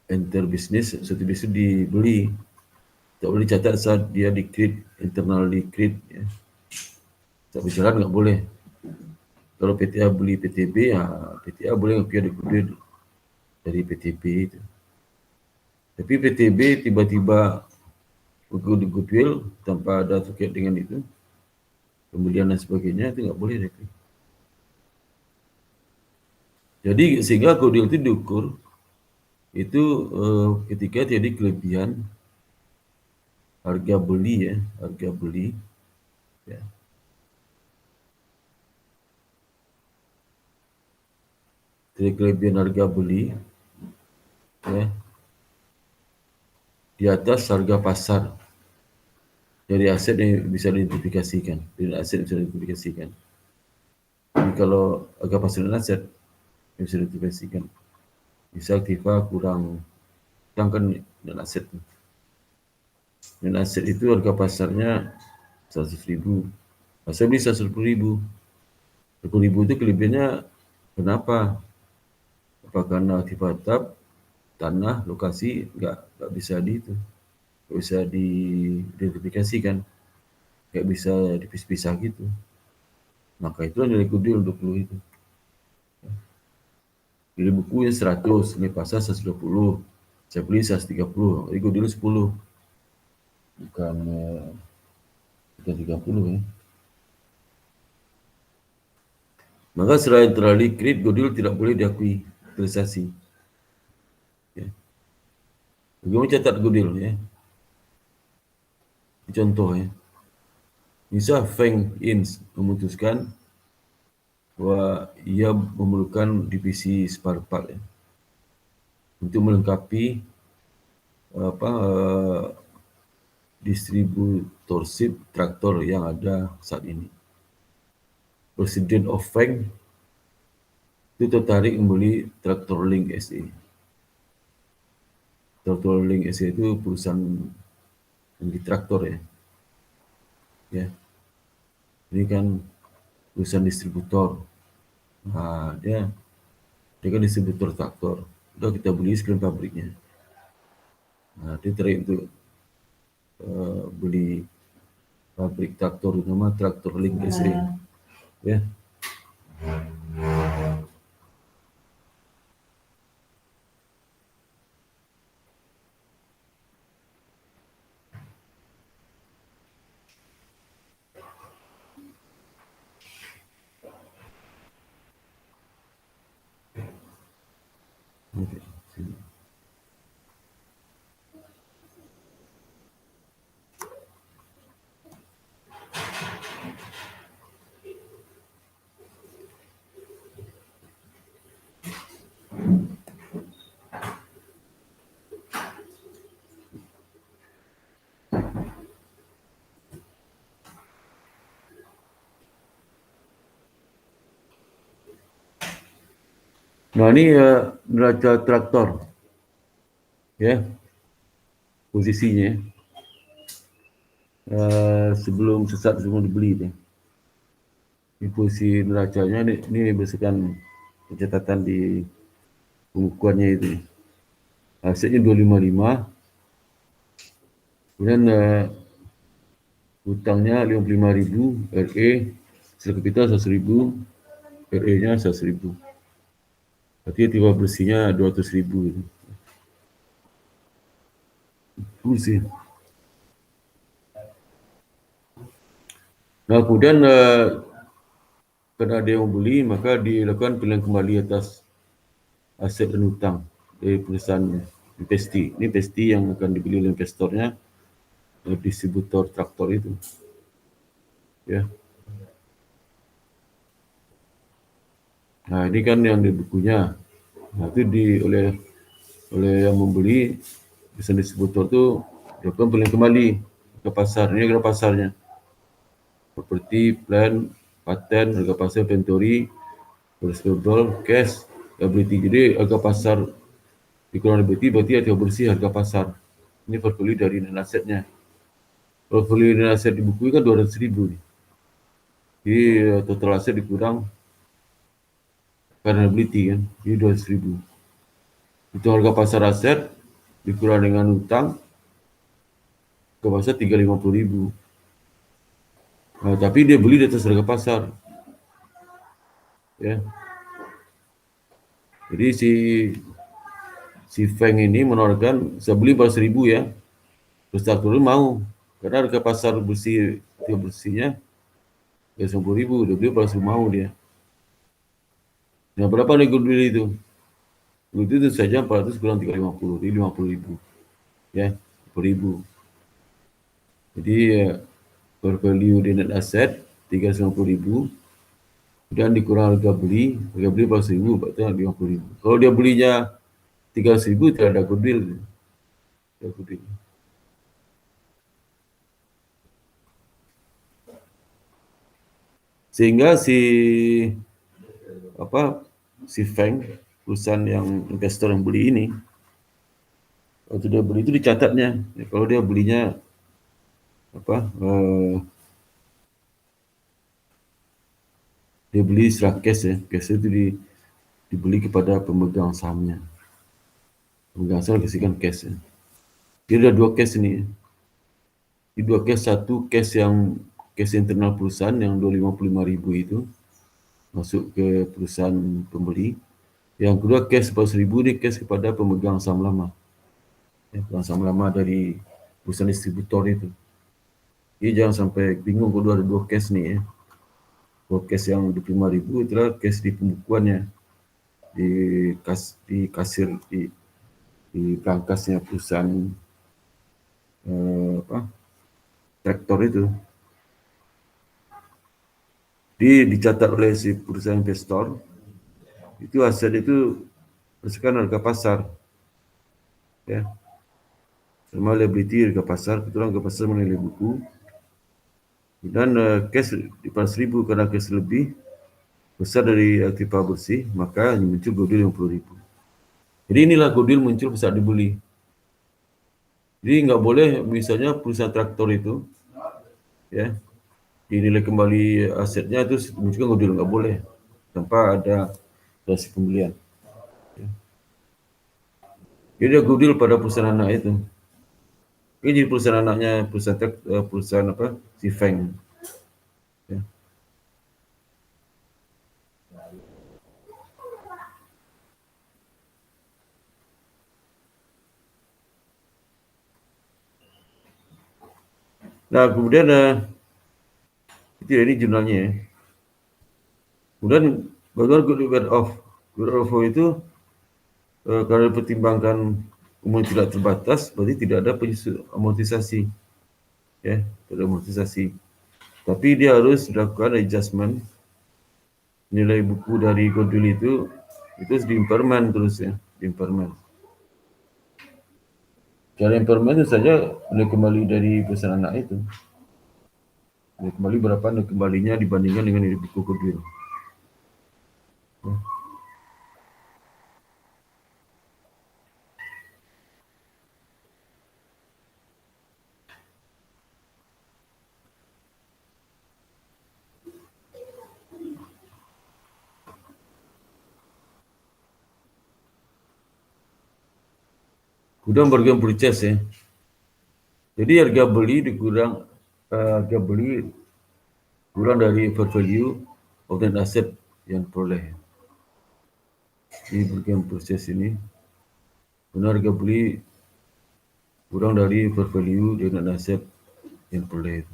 A: enter bisnis, suatu bisnis dibeli. Tak boleh dicatat saat dia di-create, internal di-create. Ya. Tak berjalan nggak boleh. Kalau PTA beli PTB, ya PTA boleh ngakui ada goodwill dari PTB itu. Tapi PTB tiba-tiba goodwill tanpa ada terkait dengan itu, pembelian dan sebagainya, itu nggak boleh. Jadi sehingga goodwill itu diukur itu ketika jadi kelebihan harga beli ya, harga beli ya. Jadi kelebihan harga beli ya di atas harga pasar dari aset yang bisa diidentifikasikan, dari aset yang bisa diidentifikasikan. Jadi kalau harga pasar dan aset yang bisa diidentifikasikan, bisa aktiva kurang kan dan aset. Dan aset itu harga pasarnya 100.000. Saya beli 110.000. 10.000 itu kelebihannya kenapa? Apa karena aktiva tetap, tanah, lokasi nggak bisa nggak bisa diidentifikasikan, nggak bisa dipisah-pisah gitu. Maka itulah nilai goodwill 20 itu. Nilai bukunya 100, nilai pasar 120, saya beli 130, jadi goodwill 10. Bukan 30 ya. Maka selain terlalu create, goodwill tidak boleh diakui realisasi. Ya. Bagaimana catat goodwill ya? Contoh ya. Misal Feng Ins memutuskan bahwa ia memerlukan divisi spare part ya, untuk melengkapi distributorship traktor yang ada saat ini. Presiden of Feng itu tertarik membeli Traktor Link SE. Traktor Link SE itu perusahaan yang di traktor ya. Ya. Ini kan perusahaan distributor. Nah, dia kan distributor traktor. Udah kita beli sekalian pabriknya. Nah, dia tertarik untuk beli pabrik traktor nama Traktor Link SE. Ya. Okay. Nah ini neraca traktor, ya posisinya sebelum dibeli deh. Ini posisi neracanya ini berdasarkan pencatatan di pengukurannya itu. Asetnya 255, kemudian hutangnya 55.000, RE secara kapital 100.000, RE-nya 100.000. Berarti tiba bersihnya 200.000 itu. Bersih. Nah kemudian karena ada yang membeli, maka dilakukan pilihan kembali atas aset dan hutang dari perusahaan investi. Ini investi yang akan dibeli oleh investornya, distributor traktor itu. Ya. Nah ini kan yang di bukunya. Nah itu oleh yang membeli, perusahaan distributor itu dilakukan pilihan kembali ke pasar. Ini adalah pasarnya. Properti, plan, paten, harga pasar, inventory, receivable, cash, liability. Jadi harga pasar dikurangi liability berarti harga bersih harga pasar. Ini portfolio dari net asetnya. Portfolio net aset di buku kan 200.000 nih. Jadi total aset dikurang vulnerability kan, jadi 200.000. Itu harga pasar aset dikurang dengan hutang ke pasar 350.000. Tapi dia beli di atas harga pasar. Ya. Jadi si Feng ini menawarkan saya beli 400.000 ya. Terus turun mau karena harga pasar bersihnya 90.000, dia beli 400.000 mau dia. Nah, berapa nih goodwill itu? Goodwill itu saja 400 kurang 350, jadi 50.000. Ya, 10.000. Jadi per value di net asset 350.000 dan dikurang harga beli 400.000, berarti 50.000. Kalau dia belinya 300.000 tidak ada goodwill. Sehingga si Feng, perusahaan yang investor yang beli ini, waktu dia beli itu dicatatnya. Ya, kalau dia belinya dia beli setelah cash ya, cash itu dibeli kepada pemegang sahamnya. Pemegang saham kasihkan cash ya. Dia ada 2 cash ini. Di 2 cash, satu cash internal perusahaan yang 255.000 itu masuk ke perusahaan pembeli. Yang kedua cash 400.000 ini cash kepada pemegang saham lama. Ya, pemegang saham lama dari perusahaan distributor itu. Jadi jangan sampai bingung kalau ada 2 cash nih ya. 2 cash yang 25.000 itulah cash di pembukuannya, di kasir, di berangkasnya perusahaan traktor itu. Dicatat oleh si perusahaan investor, itu aset itu berdasarkan harga pasar. Ya. Sama liability harga pasar, kebetulan harga pasar menilai buku. Dan cash di 400.000 karena cash lebih besar dari aktiva bersih, maka muncul goodwill 50.000. Jadi inilah goodwill muncul saat dibeli. Jadi nggak boleh misalnya perusahaan traktor itu ya dinilai kembali asetnya itu muncul goodwill, nggak boleh tanpa ada transaksi pembelian. Ya. Jadi ada goodwill pada perusahaan anak itu. Ini jadi perusahaan anaknya perusahaan si Feng. Ya. Nah, kemudian ini jurnalnya ya. Kemudian bagaimana goodwill off? Goodwill off itu kalau dipertimbangkan umum tidak terbatas, berarti tidak ada amortisasi. Ya, tidak ada amortisasi. Tapi dia harus dilakukan adjustment nilai buku dari goodwill itu di impairment terus ya, di impairment. Cara impairment itu saja nilai kembali dari perusahaan anak itu. Nilai kembali berapa nilai kembalinya dibandingkan dengan nilai buku goodwill. Ya. Kemudian bargain purchase ya. Jadi harga beli kurang dari fair value of net asset yang peroleh. Di bargain purchase ini, benar harga beli kurang dari fair value dari net asset yang peroleh.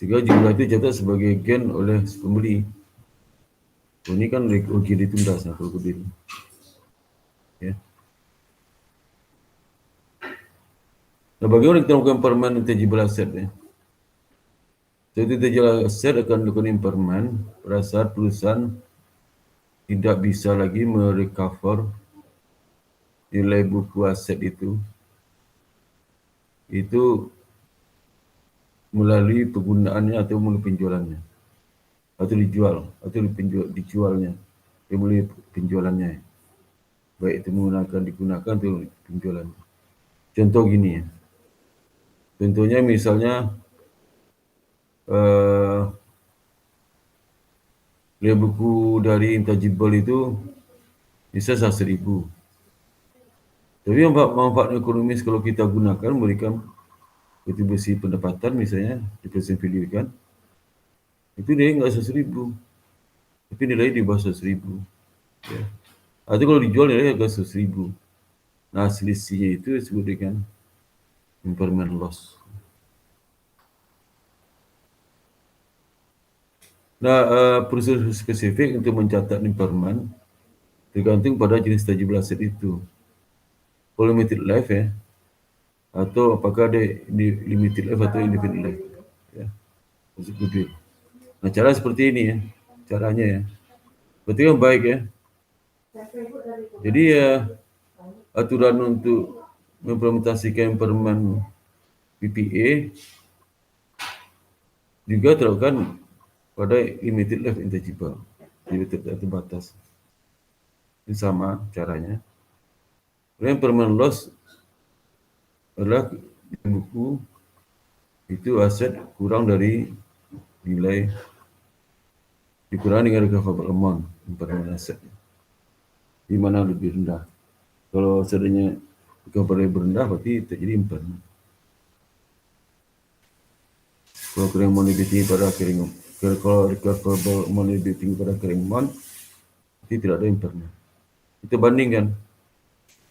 A: Sehingga jumlah itu dicatat sebagai gain oleh pembeli. Ini kan rugi ditunda kalau goodwill. Ya. Nah, bagaimana kita melakukan impairment intangible asset ya? Jadi intangible asset akan dilakukan impairment pada saat perusahaan tidak bisa lagi merecover nilai buku aset itu melalui penggunaannya atau melalui penjualannya, atau dijualnya, melalui penjualannya, baik itu digunakan atau penjualannya. Contoh gini ya, contohnya misalnya nilai buku dari intangible itu bisa 100,000. Tapi manfaat ekonomis kalau kita gunakan memberikan kontribusi pendapatan misalnya di present value kan, itu dia nggak 100,000, tapi nilai di bawah 100,000. Ya. Atau kalau dijual nilai agak 100,000. Nah selisihnya itu disebut dengan impairment loss. Nah, prosedur spesifik untuk mencatat impairment tergantung pada jenis tangible asset itu. Kalau limited life ya, atau apakah ada limited life atau indefinite life. Ya, maksud goodwill. Nah, cara seperti ini ya, caranya ya. Berarti kan baik ya. Jadi ya, aturan untuk mengimplementasikan impairment PPA juga terapkan pada limited life intangible, jadi terbatas. Ini sama caranya. Kemudian permanent loss adalah di buku itu aset kurang dari nilai dikurangi dengan recoverable amount impairment asset, di mana lebih rendah. Kalau seandainya recoverable rendah berarti terjadi impairment. Kalau carrying amount lebih tinggi pada kalau recoverable amount lebih tinggi pada carrying amount, berarti tidak ada impairment. Kita bandingkan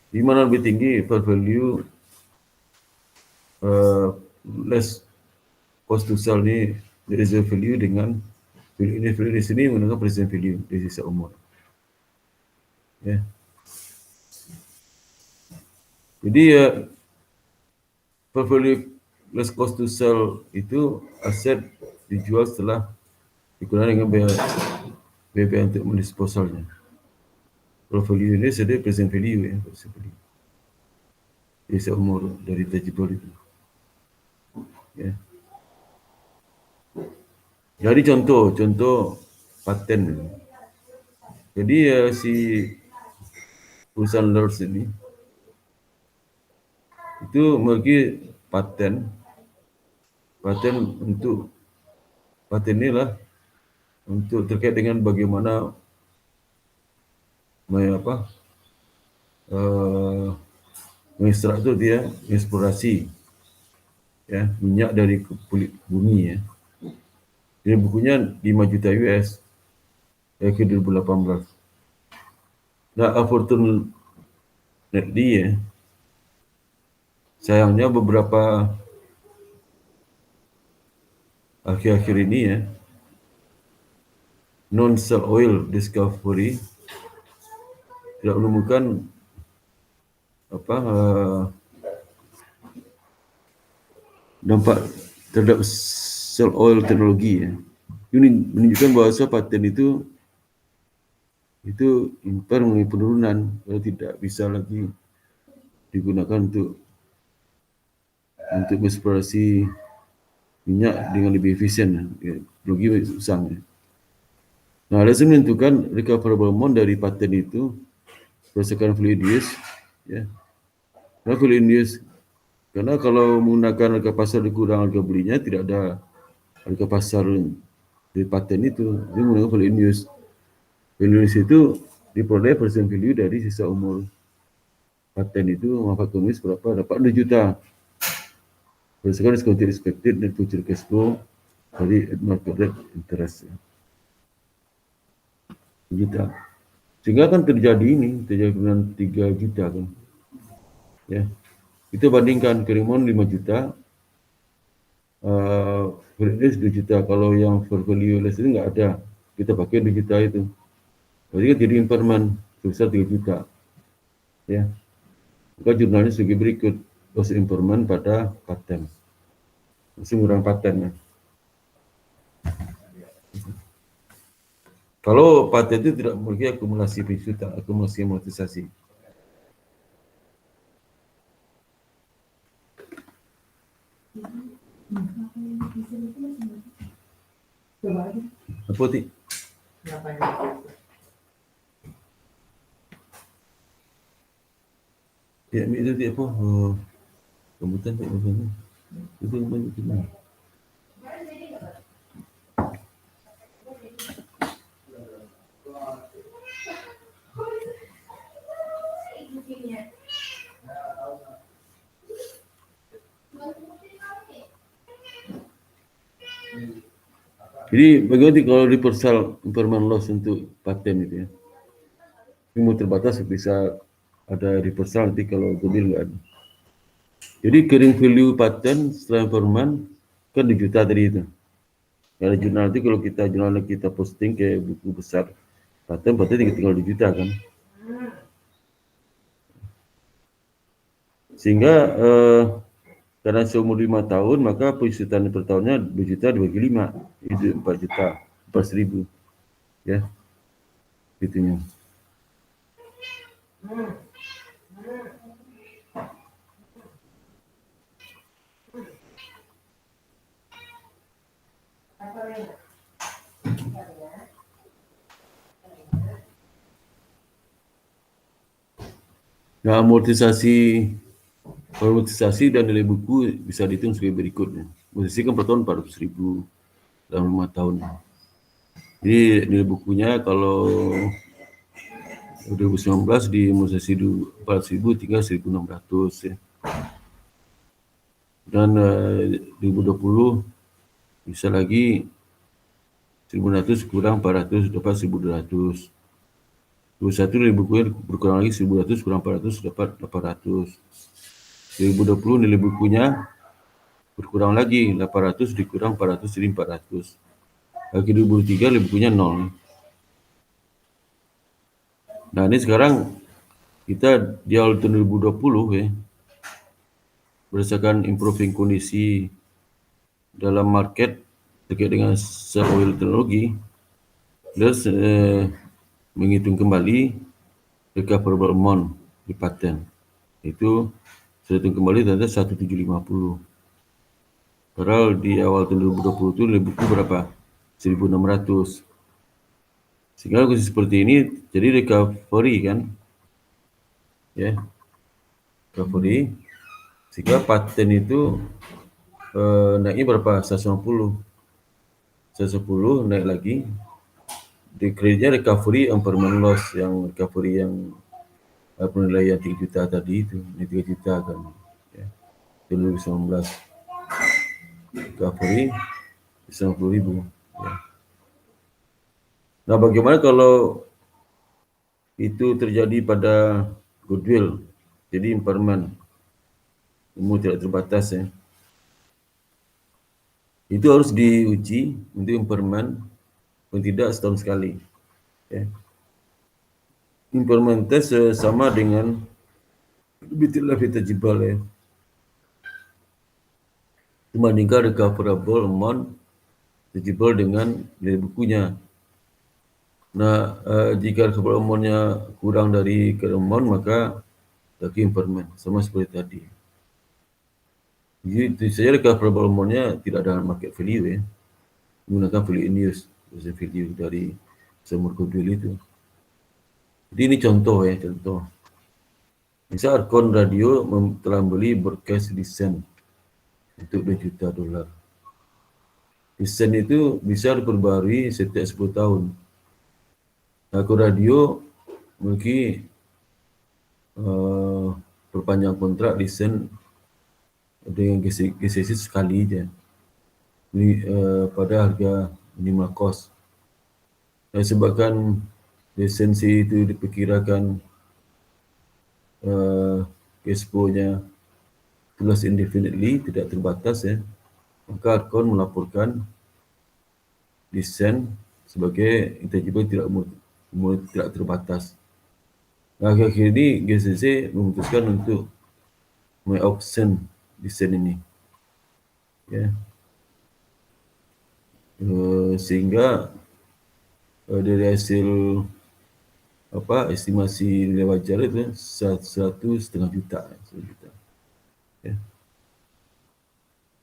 A: di mana lebih tinggi fair value less cost to sell ni reserve value dengan value ini di sini menggunakan present value dari sisa umur. Ya. Jadi fair value less cost to sell itu aset dijual setelah dikurangi dengan biaya untuk mendisposalnya. Kalau value ini sedia present value ya, present value. Sisa umur dari tangible itu. Ya. Jadi contoh paten. Jadi si perusahaan Lords ini itu memiliki paten untuk paten inilah untuk terkait dengan bagaimana mengekstrak itu dia eksplorasi ya minyak dari kulit bumi ya. Jadi bukunya 5 juta US akhir 2018. Nah, unfortunately ya, sayangnya beberapa akhir-akhir ini ya, non-shale oil discovery tidak menemukan dampak terhadap shale oil teknologi ya. Ini menunjukkan bahawa paten itu impair mengalami penurunan kalau tidak bisa lagi digunakan untuk eksplorasi minyak dengan lebih efisien ya. Teknologi usang ya. Nah, lazim menentukan recoverable amount dari paten itu berdasarkan value use ya. Nah, value use karena kalau menggunakan harga pasar dikurang harga belinya tidak ada harga pasar dari paten itu, dia menggunakan value use. Value use itu diperoleh present value dari sisa umur paten itu, manfaat ekonomis berapa? Dapat 2 juta. Berdasarkan discounted expected net future cash flow dari market rate interest. 2 juta. Sehingga kan terjadi dengan 3 juta kan. Ya. Kita bandingkan Kerimon 5 juta, value 2 juta. Kalau yang fair value less itu nggak ada, kita pakai 2 juta itu. Berarti kan jadi impairment sebesar 3 juta. Ya. Maka jurnalnya sebagai berikut, loss impairment pada paten. Masih murah paten. Ya. Kalau paten itu tidak memiliki akumulasi piutang, akumulasi amortisasi. Apa ti? Ya, itu dia apa? Kemudian tak apa? Itu banyak tu. Jadi bagaimana kalau reversal impairment loss untuk paten itu ya? Ini terbatas bisa ada reversal nanti kalau goodwill nggak ada. Jadi carrying value paten setelah impairment kan 2 juta tadi itu. Kalau jurnal nanti kalau jurnal kita posting kayak buku besar paten tinggal 2 juta kan. Sehingga karena seumur 5 tahun maka penyusutan per tahunnya 2 juta dibagi 5 itu 4 juta 4.000 ya gitunya. Nah, amortisasi dan nilai buku bisa dihitung sebagai berikutnya. Amortisasi kan per tahun 400.000 dalam 5 tahun. Jadi nilai bukunya kalau 2019 di amortisasi 400.000 tinggal 1.600 ya. Dan 2020 bisa lagi 1.600 kurang 400 dapat 1.200. 21 nilai bukunya berkurang lagi 1.200 kurang 400 dapat 800. 2020 nilai bukunya berkurang lagi 800 dikurang 400 jadi 400. Lagi 2003 nilai bukunya 0. Nah ini sekarang kita di awal tahun 2020 ya, berdasarkan improving kondisi dalam market terkait dengan oil teknologi, plus menghitung kembali recoverable amount di paten. Itu saya hitung kembali ternyata 1.750. Padahal di awal tahun 2020 itu nilai buku berapa? 1.600. Sehingga kondisi seperti ini jadi recovery kan. Ya. Recovery. Sehingga paten itu naiknya berapa? 150. 110 naik lagi. Di kreditnya recovery impairment loss yang recovery yang penilaian 3 juta tadi itu, ini 3 juta kan. Ya. 2019. Recovery 90.000. Ya. Nah, bagaimana kalau itu terjadi pada goodwill, jadi impairment, umur tidak terbatas ya. Itu harus diuji untuk impairment, paling tidak setahun sekali. Ya. Impairment test sama dengan betul eligible ya. Membandingkan recoverable amount eligible dengan nilai bukunya. Nah, jika recoverable amount-nya kurang dari amount maka lagi impairment sama seperti tadi. Jadi saya recoverable amount-nya tidak ada market value ya. Menggunakan value in use, value dari sumber goodwill itu. Jadi ini contoh ya, contoh. Misal Arkon Radio telah membeli broadcast desain untuk $2 juta. Desain itu bisa diperbarui setiap 10 tahun. Arkon Radio memiliki perpanjang kontrak desain dengan GCC sekali aja. Ini pada harga minimal cost. Dan sebabkan lisensi itu diperkirakan cash flow-nya tulis indefinitely, tidak terbatas ya, maka Arkon melaporkan desain sebagai intangible tidak terbatas. Nah, akhir-akhir ini GCC memutuskan untuk meng-auction desain ini. Ya. Sehingga dari hasil estimasi nilai wajar itu 1,5 juta. Ya.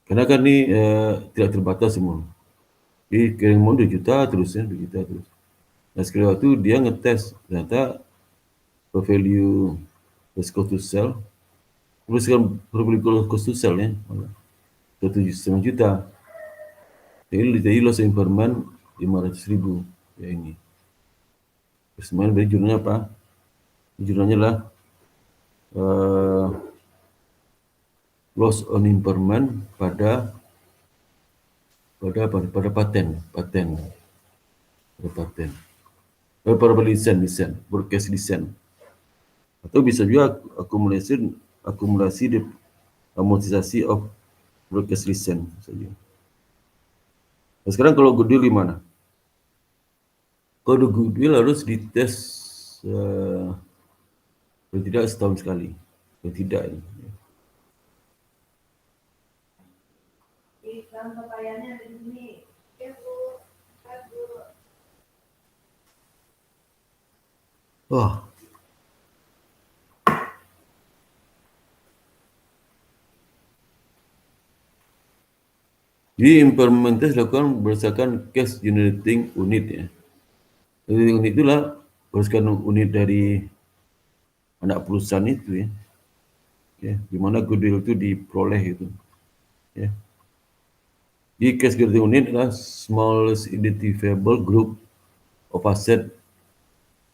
A: Karena kan ini tidak terbatas semua. Jadi kirim 2 juta terus ya, 2 juta terus. Nah sekali waktu dia ngetes ternyata value cost to sell, terus kan value cost to sell ya, 1,5 juta. Jadi loss impairment 500.000 ya ini. Terus kemarin beri jurnalnya apa? Jurnalnya lah loss on impairment pada pada paten, pada lisan, broadcast lisan. Atau bisa juga akumulasi di amortisasi of broadcast lisan saja. Nah, sekarang kalau goodwill di mana? Kalau goodwill harus dites kalau tidak setahun sekali. Kalau tidak ini. Wah. Jadi implementasi dilakukan berdasarkan cash generating unit ya. Generating unit itulah berdasarkan unit dari anak perusahaan itu ya. Ya, di mana goodwill itu diperoleh itu. Ya. Di cash generating unit adalah smallest identifiable group of asset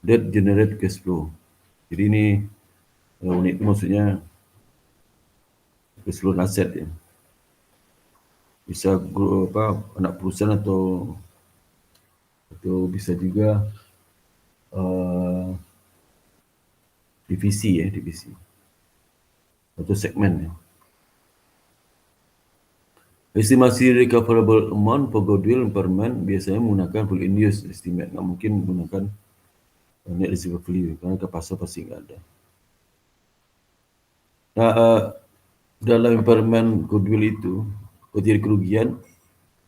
A: that generate cash flow. Jadi ini unit itu maksudnya cash flow aset ya. Bisa grup anak perusahaan atau bisa juga divisi atau segmen ya. Estimasi recoverable amount for goodwill impairment biasanya menggunakan full in use estimate, nggak mungkin menggunakan net receivable value karena ke pasar pasti nggak ada. Nah, dalam impairment goodwill itu terjadi kerugian,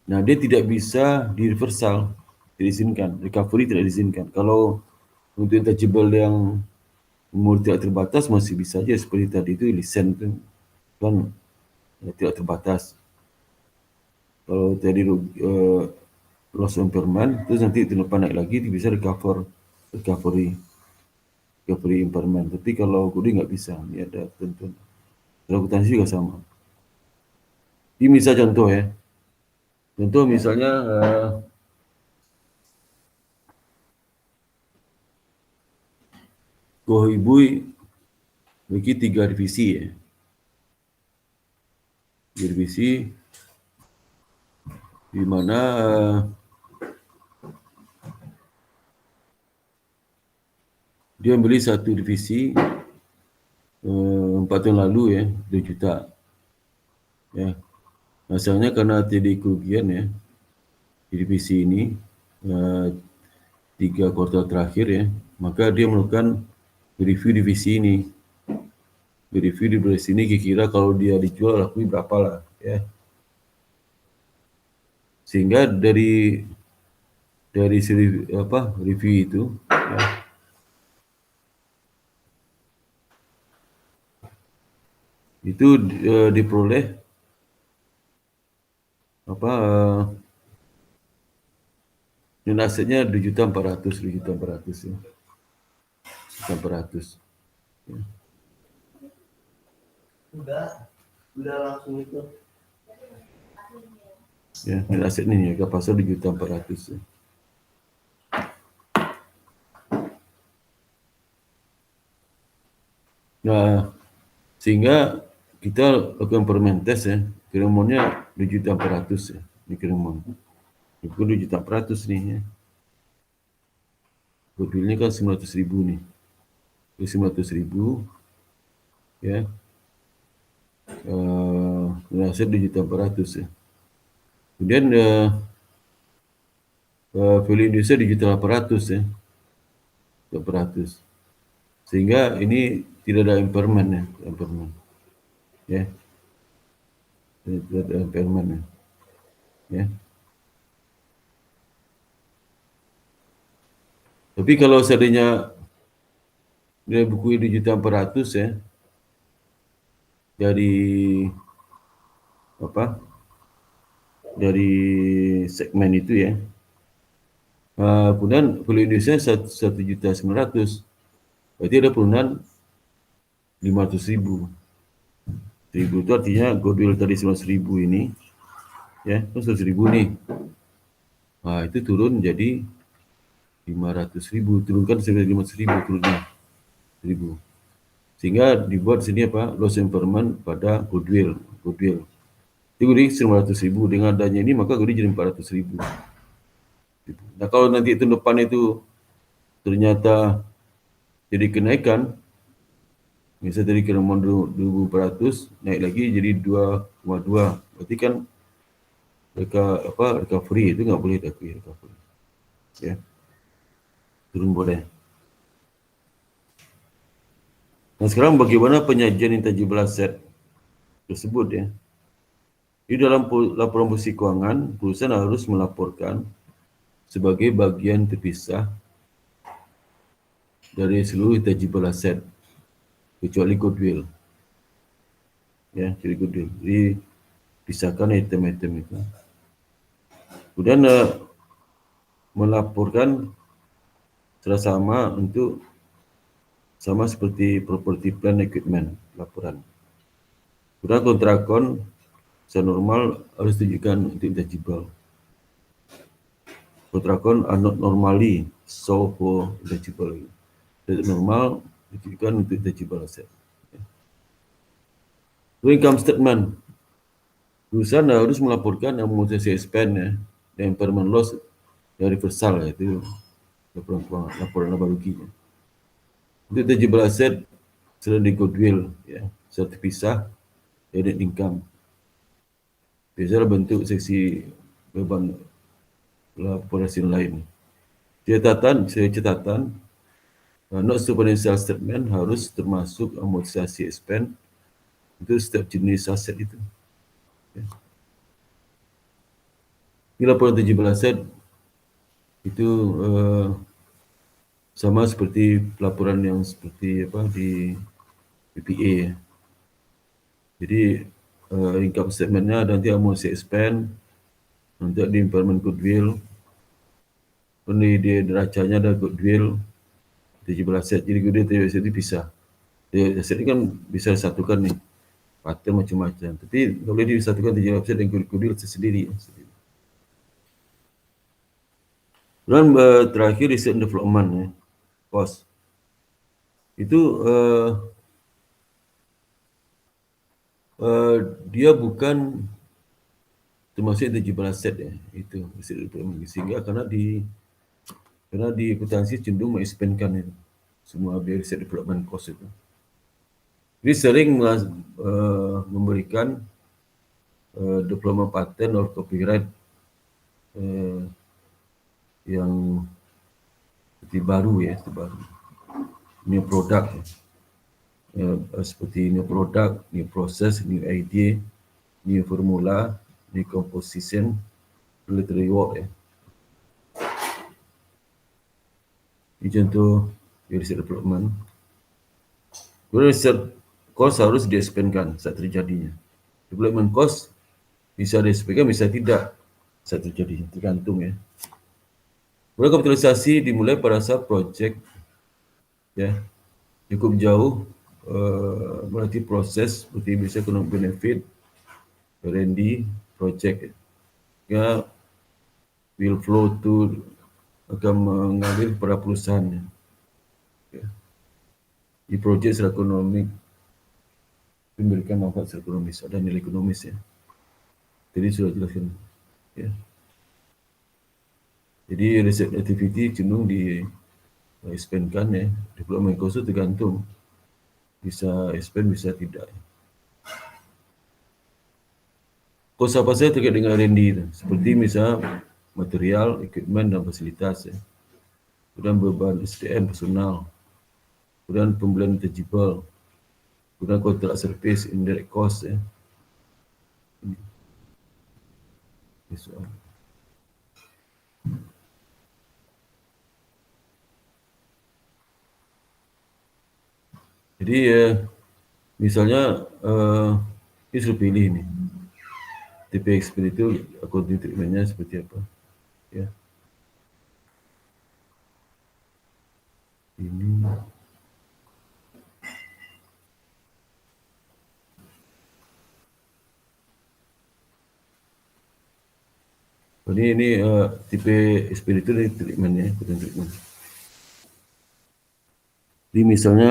A: nah dia tidak bisa di reversal, tidak diizinkan, recovery tidak diizinkan. Kalau untuk intangible yang umur tidak terbatas masih bisa aja seperti tadi itu lisen itu kan tidak terbatas. Kalau tadi loss impairment terus nanti tahun depan naik lagi bisa recovery impairment. Tapi kalau goodwill nggak bisa, ini ada ketentuan. Kalau akuntansi juga sama. Ini misal contoh ya. Contoh misalnya Kohibui memiliki 3 divisi ya. 3 divisi di mana dia beli satu divisi 4 tahun lalu ya, 2 juta. Ya. Masalahnya karena terjadi kerugian ya di divisi ini 3 kuartal terakhir ya, maka dia melakukan review divisi ini. Review di sini kira-kira kalau dia dijual laku berapa lah ya. Sehingga dari review itu ya, itu diperoleh dan asetnya 2.400.000 ya. 400. Ya.
D: Udah langsung itu.
A: Ya, dan aset ini ya, pasar 2.400.000 ya. Nah, sehingga kita lakukan permen test ya, kiremonnya 2.400.000 ya, ini kiremon. Itu 2.400.000 nih ya. Goodwill-nya kan 900.000 nih. Jadi 900.000 ya. Aset 2.400.000 ya. Kemudian value Indonesia 2.800.000 ya. 800. Sehingga ini tidak ada impairment ya, impairment. Ya. Tidak ada impairment ya. Ya. Tapi kalau seandainya nilai buku 2.400.000 ya, dari segmen itu ya. Kemudian value Indonesia 1.900.000. Berarti ada penurunan 500.000. 1.000 itu artinya goodwill tadi 100.000 ini ya, itu 100.000 nih. Nah, itu turun jadi 500.000, turunkan sampai 500.000 turunnya 1.000. Sehingga dibuat sini loss impairment pada goodwill. Jadi Gudi 900.000. Dengan adanya ini maka Gudi jadi 400.000. Nah kalau nanti tahun depan itu ternyata jadi kenaikan, misalnya dari kira 2.400 naik lagi jadi 2,2, berarti kan recovery itu nggak boleh diakui recovery. Ya, turun boleh. Nah sekarang bagaimana penyajian intangible asset tersebut ya? Di dalam laporan posisi keuangan, perusahaan harus melaporkan sebagai bagian terpisah dari seluruh intangible asset kecuali goodwill. Ya, kecuali goodwill. Jadi pisahkan item-item itu. Kemudian melaporkan secara sama untuk sama seperti property plant equipment laporan. Kemudian kontrakon secara normal harus tunjukkan untuk intangible. Kontrakon are not normally sold for intangible. Tidak normal ditunjukkan untuk intangible asset. Income statement. Perusahaan harus melaporkan amortisasi expense ya, dan impairment loss yang reversal ya, itu laporan laba rugi. Untuk intangible asset selain di goodwill ya, secara terpisah dari net income. Biasanya bentuk seksi beban laporan lain. Catatan, notes to financial statement harus termasuk amortisasi expense untuk setiap jenis aset itu. Ya. Ini laporan intangible asset itu sama seperti laporan yang seperti di PPA. Ya. Jadi income statementnya nanti amortisasi expense, nanti di impairment goodwill, di neracanya ada goodwill, intangible asset. Jadi goodwill intangible asset itu bisa. Aset ini kan bisa disatukan nih, pattern macam-macam. Tapi nggak boleh disatukan intangible asset dan goodwill sendiri. Dan terakhir research and development ya, cost. Itu dia bukan termasuk intangible asset ya, itu research and development. Sehingga karena di akuntansi cenderung mengexpandkan itu semua biaya research development cost itu. Jadi sering memberikan diploma patent or copyright yang seperti baru ya, new product ya. Seperti new product, new process, new idea, new formula, new composition, related reward ya. Ini contoh research development. Research cost harus di-expandkan saat terjadinya. Development cost bisa di-expandkan, bisa tidak saat terjadinya, tergantung ya. Kemudian kapitalisasi dimulai pada saat project ya cukup jauh, berarti proses seperti bisa economic benefit, R&D, project ya will flow to akan mengalir pada perusahaan ya. Di project secara ekonomik memberikan manfaat secara ekonomis, ada nilai ekonomis ya. Jadi sudah jelaskan ya. Jadi research activity cenderung di-expandkan ya. Development cost itu tergantung. Bisa expand, bisa tidak. Cost apa saja terkait dengan R&D itu. Seperti misal material, equipment, dan fasilitas ya. Kemudian beban SDM, personal. Kemudian pembelian intangible. Kemudian kontrak service, indirect cost ya. Ini soal. Jadi misalnya ini sudah pilih nih. Tipe expert itu accounting treatment-nya seperti apa. Ya. Ini tipe expert itu dari treatment-nya, accounting treatment. Jadi misalnya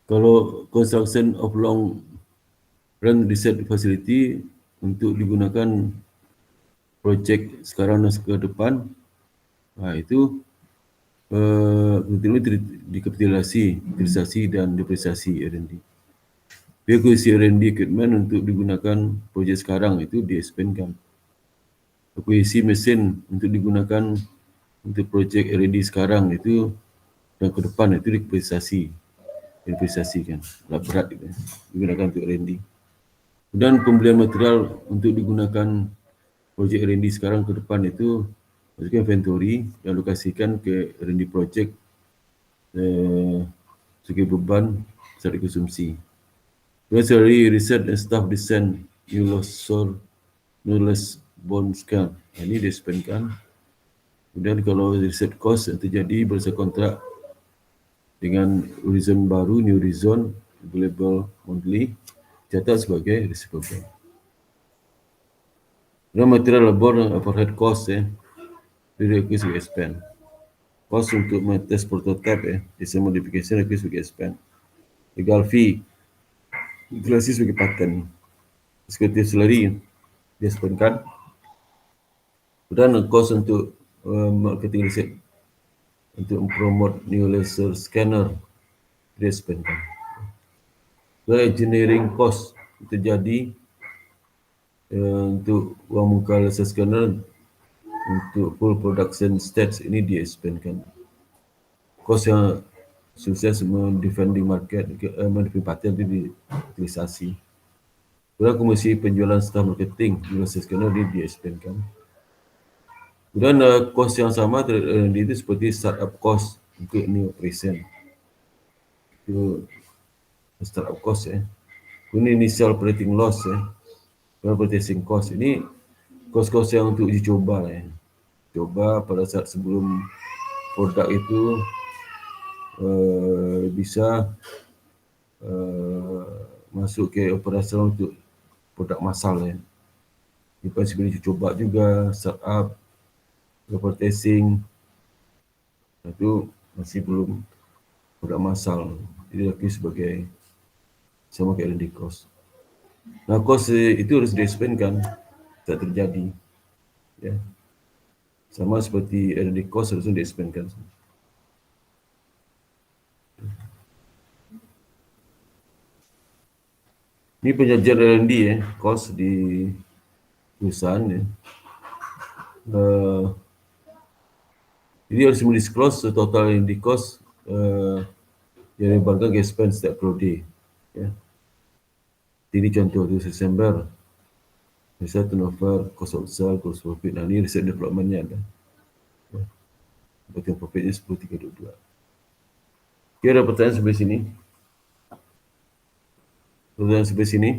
A: Kalau construction of long run research facility untuk digunakan projek sekarang dan ke depan, itu kontinuasi kapitalisasi dan depresiasi R&D. Akuisisi R&D equipment untuk digunakan projek sekarang itu di-expandkan. Akuisisi mesin untuk digunakan untuk projek R&D sekarang itu dan ke depan itu depresiasikan. Berat gitu, digunakan untuk R&D. Dan pembelian material untuk digunakan projek R&D sekarang ke depan itu masukkan inventory dan alokasikan ke R&D projek sebagai beban secara konsumsi. Necessary research and staff design knowledge bond scale. Ini di-expandkan. Kemudian kalau research cost yang terjadi berdasarkan kontrak dengan horizon baru, new horizon, available monthly, catat sebagai receivable. Dan material labor dan overhead cost direkui sebagai expand. Cost untuk test prototype design modification direkui sebagai expand. Legal fee inflasi sebagai patent. Executive salary di-expandkan. Dan cost untuk marketing research untuk mempromote new laser scanner di-expandkan. Engineering cost terjadi untuk uang muka laser scanner untuk full production stage ini di-expandkan. Kos yang sukses mendefending market, mendefending patent itu diutilisasi. Kemudian komisi penjualan staff marketing di laser scanner ini di-expandkan. Kemudian kos yang sama itu seperti startup cost untuk new operation. Itu startup cost Kemudian initial operating loss purchasing cost ini kos-kos yang untuk uji coba coba pada saat sebelum produk itu bisa masuk ke operasional untuk produk massal Ini masih boleh coba juga startup, level testing, itu masih belum produk massal. Jadi lagi sebagai sama kayak R&D cost. Nah, cost itu harus di-expandkan tak terjadi. Ya. Sama seperti R&D cost harus di-expandkan. Ini penyajian R&D cost di perusahaan Jadi harus mendisclose total R&D cost yang dibayarkan ke expense setiap periode. Ya. Ini contoh tu Desember. Misal turnover, cost of sale, cost profit. Nah, ini research development-nya ada. Bagian profitnya 10,322. Okay, ada pertanyaan sebelah sini. Pertanyaan sebelah sini.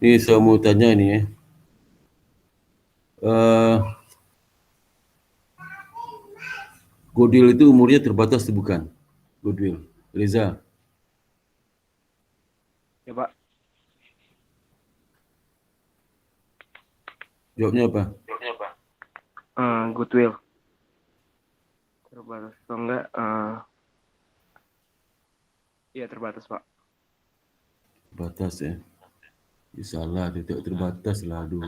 A: Ini saya mau tanya ni Goodwill itu umurnya terbatas atau bukan? Goodwill. Reza.
B: Ya Pak.
A: Jawabnya apa?
B: Goodwill. Terbatas atau enggak? Iya terbatas Pak.
A: Terbatas ya. Salah, tidak terbatas lah. Aduh.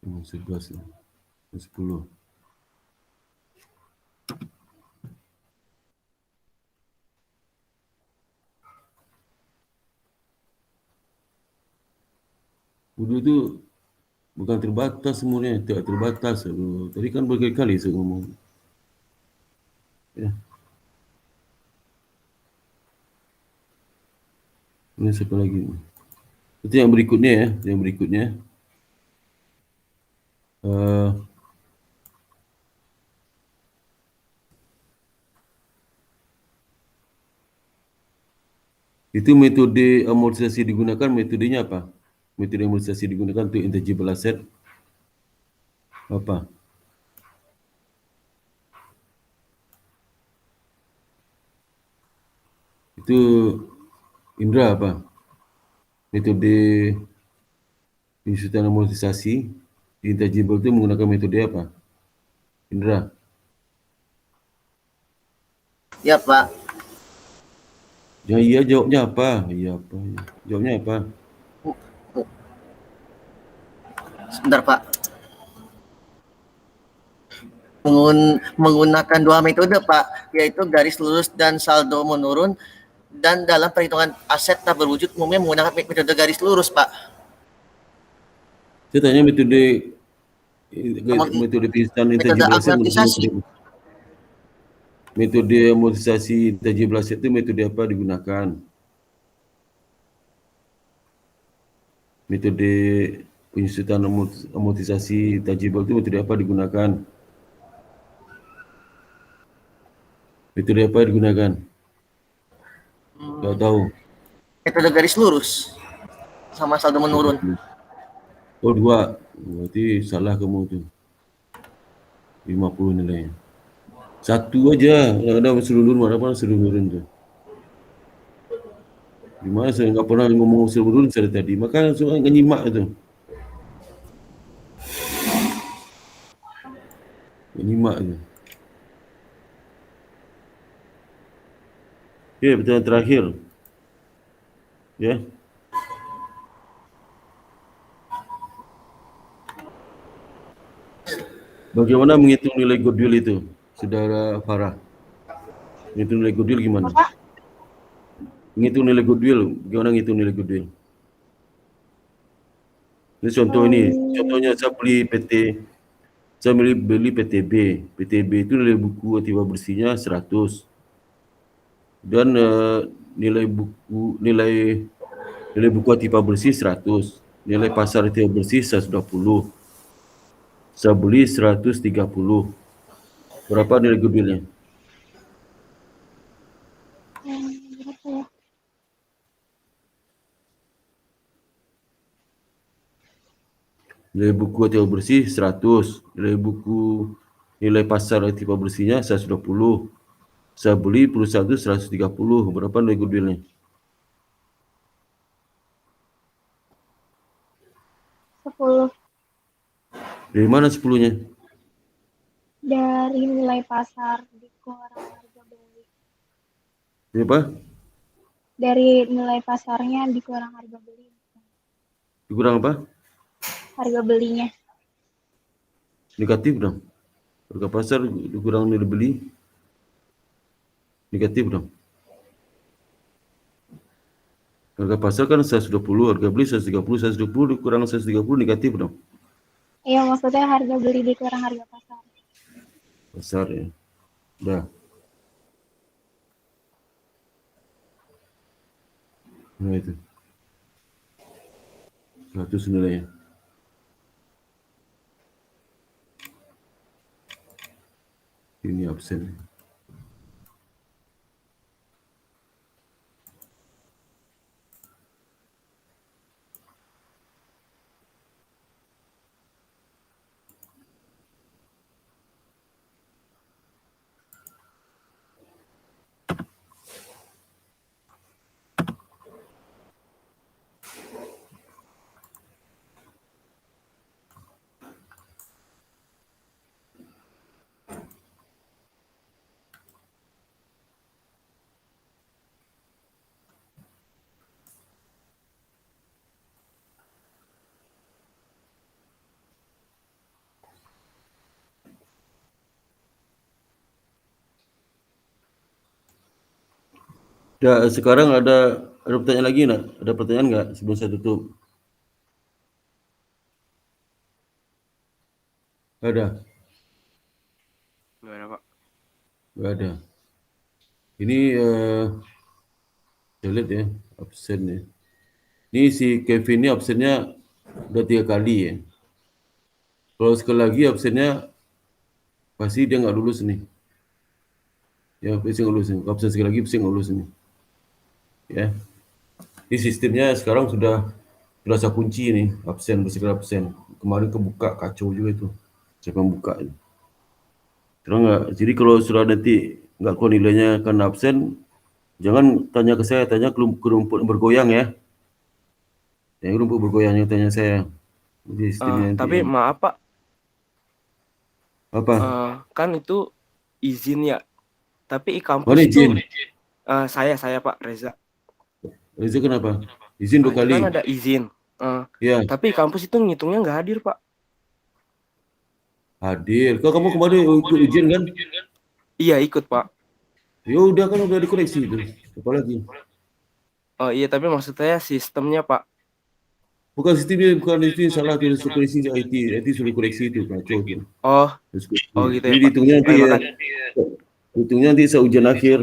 A: Oh, 11 lah. 10. Udah itu bukan terbatas semuanya, tidak terbatas. Aduh. Tadi kan berkali-kali saya ngomong. Ya. Ini siapa lagi? Itu yang berikutnya ya, yang berikutnya. Itu metode amortisasi digunakan, metodenya apa? Metode amortisasi digunakan untuk intangible asset apa? Itu Indra apa? Metode penyesuaian amortisasi intangible itu menggunakan metode apa? Indra,
D: Ya Pak,
A: ya iya jawabnya apa? Iya apa? Jawabnya apa?
D: sebentar Pak. Menggunakan dua metode Pak, yaitu garis lurus dan saldo menurun, dan dalam perhitungan aset tak berwujud umumnya menggunakan metode garis lurus Pak.
A: Saya tanya metode penyesuaian
D: Metode
A: intangible asset
D: amortisasi.
A: metode amortisasi intangible asset itu metode apa digunakan? Metode penyesuaian amortisasi intangible itu metode apa digunakan? Metode apa digunakan? Tak tahu.
D: Metode garis lurus sama saldo menurun.
A: Oh, 2. Berarti salah kamu tu. 50 nilainya. 1 aja. Kadang-kadang suruh turun, mana suruh turun tu. Di mana saya enggak pernah ngomong suruh turun saya tadi. Maka soal enggak nyimak tu. Enggak nyimak tu. Okey, pertanyaan terakhir. Ya. Bagaimana menghitung nilai goodwill itu, Saudara Farah? Menghitung nilai goodwill gimana?
C: Apa?
A: Menghitung nilai goodwill, bagaimana menghitung nilai goodwill? Ini contoh ini, contohnya saya beli PTB. PTB itu nilai buku aktiva bersihnya 100. Dan nilai buku aktiva bersih 100. Nilai pasar aktiva bersih 120. Saya beli 130. Berapa nilai goodwillnya?
C: Berapa ya?
A: Nilai buku aktiva bersih 100. Nilai pasar aktiva bersihnya 120. Saya beli perusahaan itu 130. Berapa nilai goodwillnya?
C: 10
A: Dari mana 10-nya?
C: dari nilai pasar dikurang harga beli.
A: Berapa?
C: Dari nilai pasarnya dikurang harga beli.
A: Dikurang apa?
C: Harga belinya.
A: Negatif dong. Harga pasar dikurang nilai beli. Negatif dong. Harga pasar kan 120, harga beli 130, 120 dikurang 130 negatif dong.
C: Iya, maksudnya harga beli dikurang harga pasar.
A: Pasar ya. Dah. Nah itu. 100 nilainya. Ini absen. Dah, sekarang ada pertanyaan lagi nak? Ada pertanyaan enggak sebelum saya tutup? Ada?
B: Enggak ada, Pak.
A: Enggak ada. Ini saya lihat ya. absen ya. Ini si Kevin ini absennya udah 3 kali ya. Kalau sekali lagi absennya pasti dia nggak lulus nih. Ya, pasti nggak lulus nih. Kalau absen sekali lagi pasti nggak lulus nih. Ya. Ini sistemnya sekarang sudah saya kunci nih, absen, bersegera absen. Kemarin kebuka, kacau juga itu. Siapa yang buka ini. Terang nggak? Jadi kalau sudah nanti nggak keluar nilainya karena absen, jangan tanya ke saya, tanya ke rumput bergoyang ya. Yang rumput bergoyang yang tanya saya. Jadi sistemnya nanti
B: Tapi maaf Pak,
A: apa?
B: kan itu izin ya. Tapi kampus
A: Mana
B: itu
A: izin?
B: saya Pak Reza.
A: Reza kenapa? Izin 2
B: Itu
A: kali.
B: kan ada izin.
A: Ya,
B: Tapi kampus itu ngitungnya nggak hadir Pak.
A: hadir. Kau kamu kemarin ikut ujian kan?
B: Iya ikut Pak.
A: Ya udah kan udah dikoreksi itu. Apa lagi?
B: Oh iya tapi maksud saya sistemnya Pak.
A: Bukan sistemnya, bukan itu salah itu koreksi IT. IT sudah koreksi itu kacau itu.
B: Oh gitu ya
A: Jadi
B: Pak.
A: hitungnya nanti ya.
B: Makasih.
A: Hitungnya nanti seujian akhir.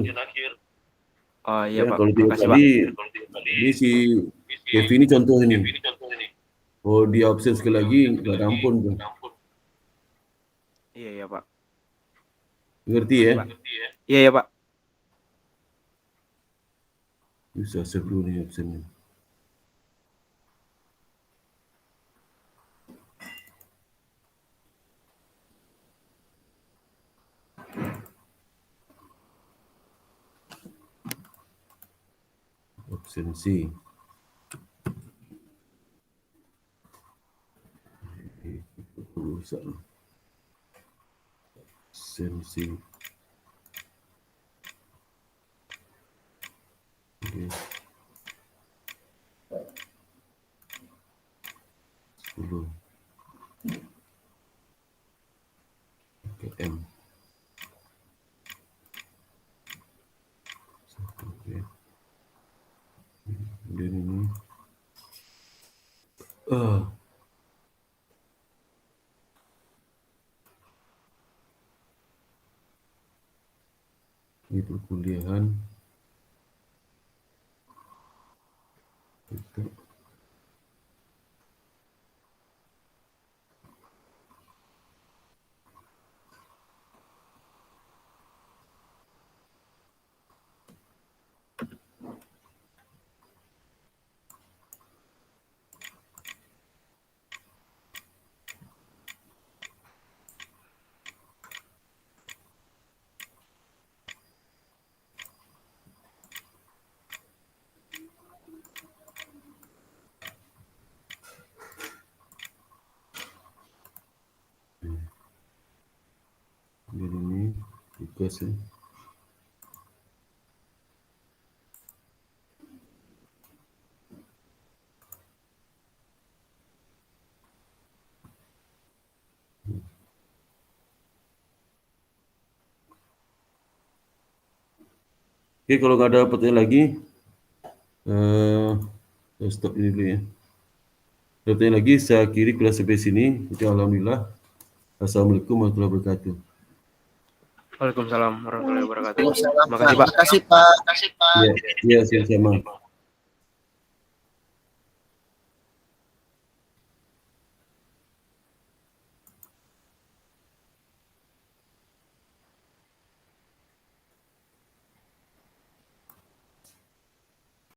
B: Oh iya
A: Ya,
B: Pak.
A: kalau 3
B: Makasih Pak.
A: kali, ini si Kevin ini contoh ini. Oh dia absen sekali lagi nggak ada ampun tuh.
B: Iya Pak.
A: Ngerti ya?
B: Iya Pak.
A: Bisa seru nih absennya. Absensi. Rusak. Absensi. Okay. 10 KM. Okay. Kemudian ini ini perkuliahan itu ini tugas ya. Oke, kalau nggak ada pertanyaan lagi, saya stop ini dulu ya. Ada pertanyaan lagi, saya akhiri kelas sampai sini. Alhamdulillah. Assalamualaikum warahmatullahi wabarakatuh.
B: Waalaikumsalam warahmatullahi wabarakatuh.
D: Waalaikumsalam,
B: Makasih Pak.
D: Makasih Pak.
A: Ya, sama-sama.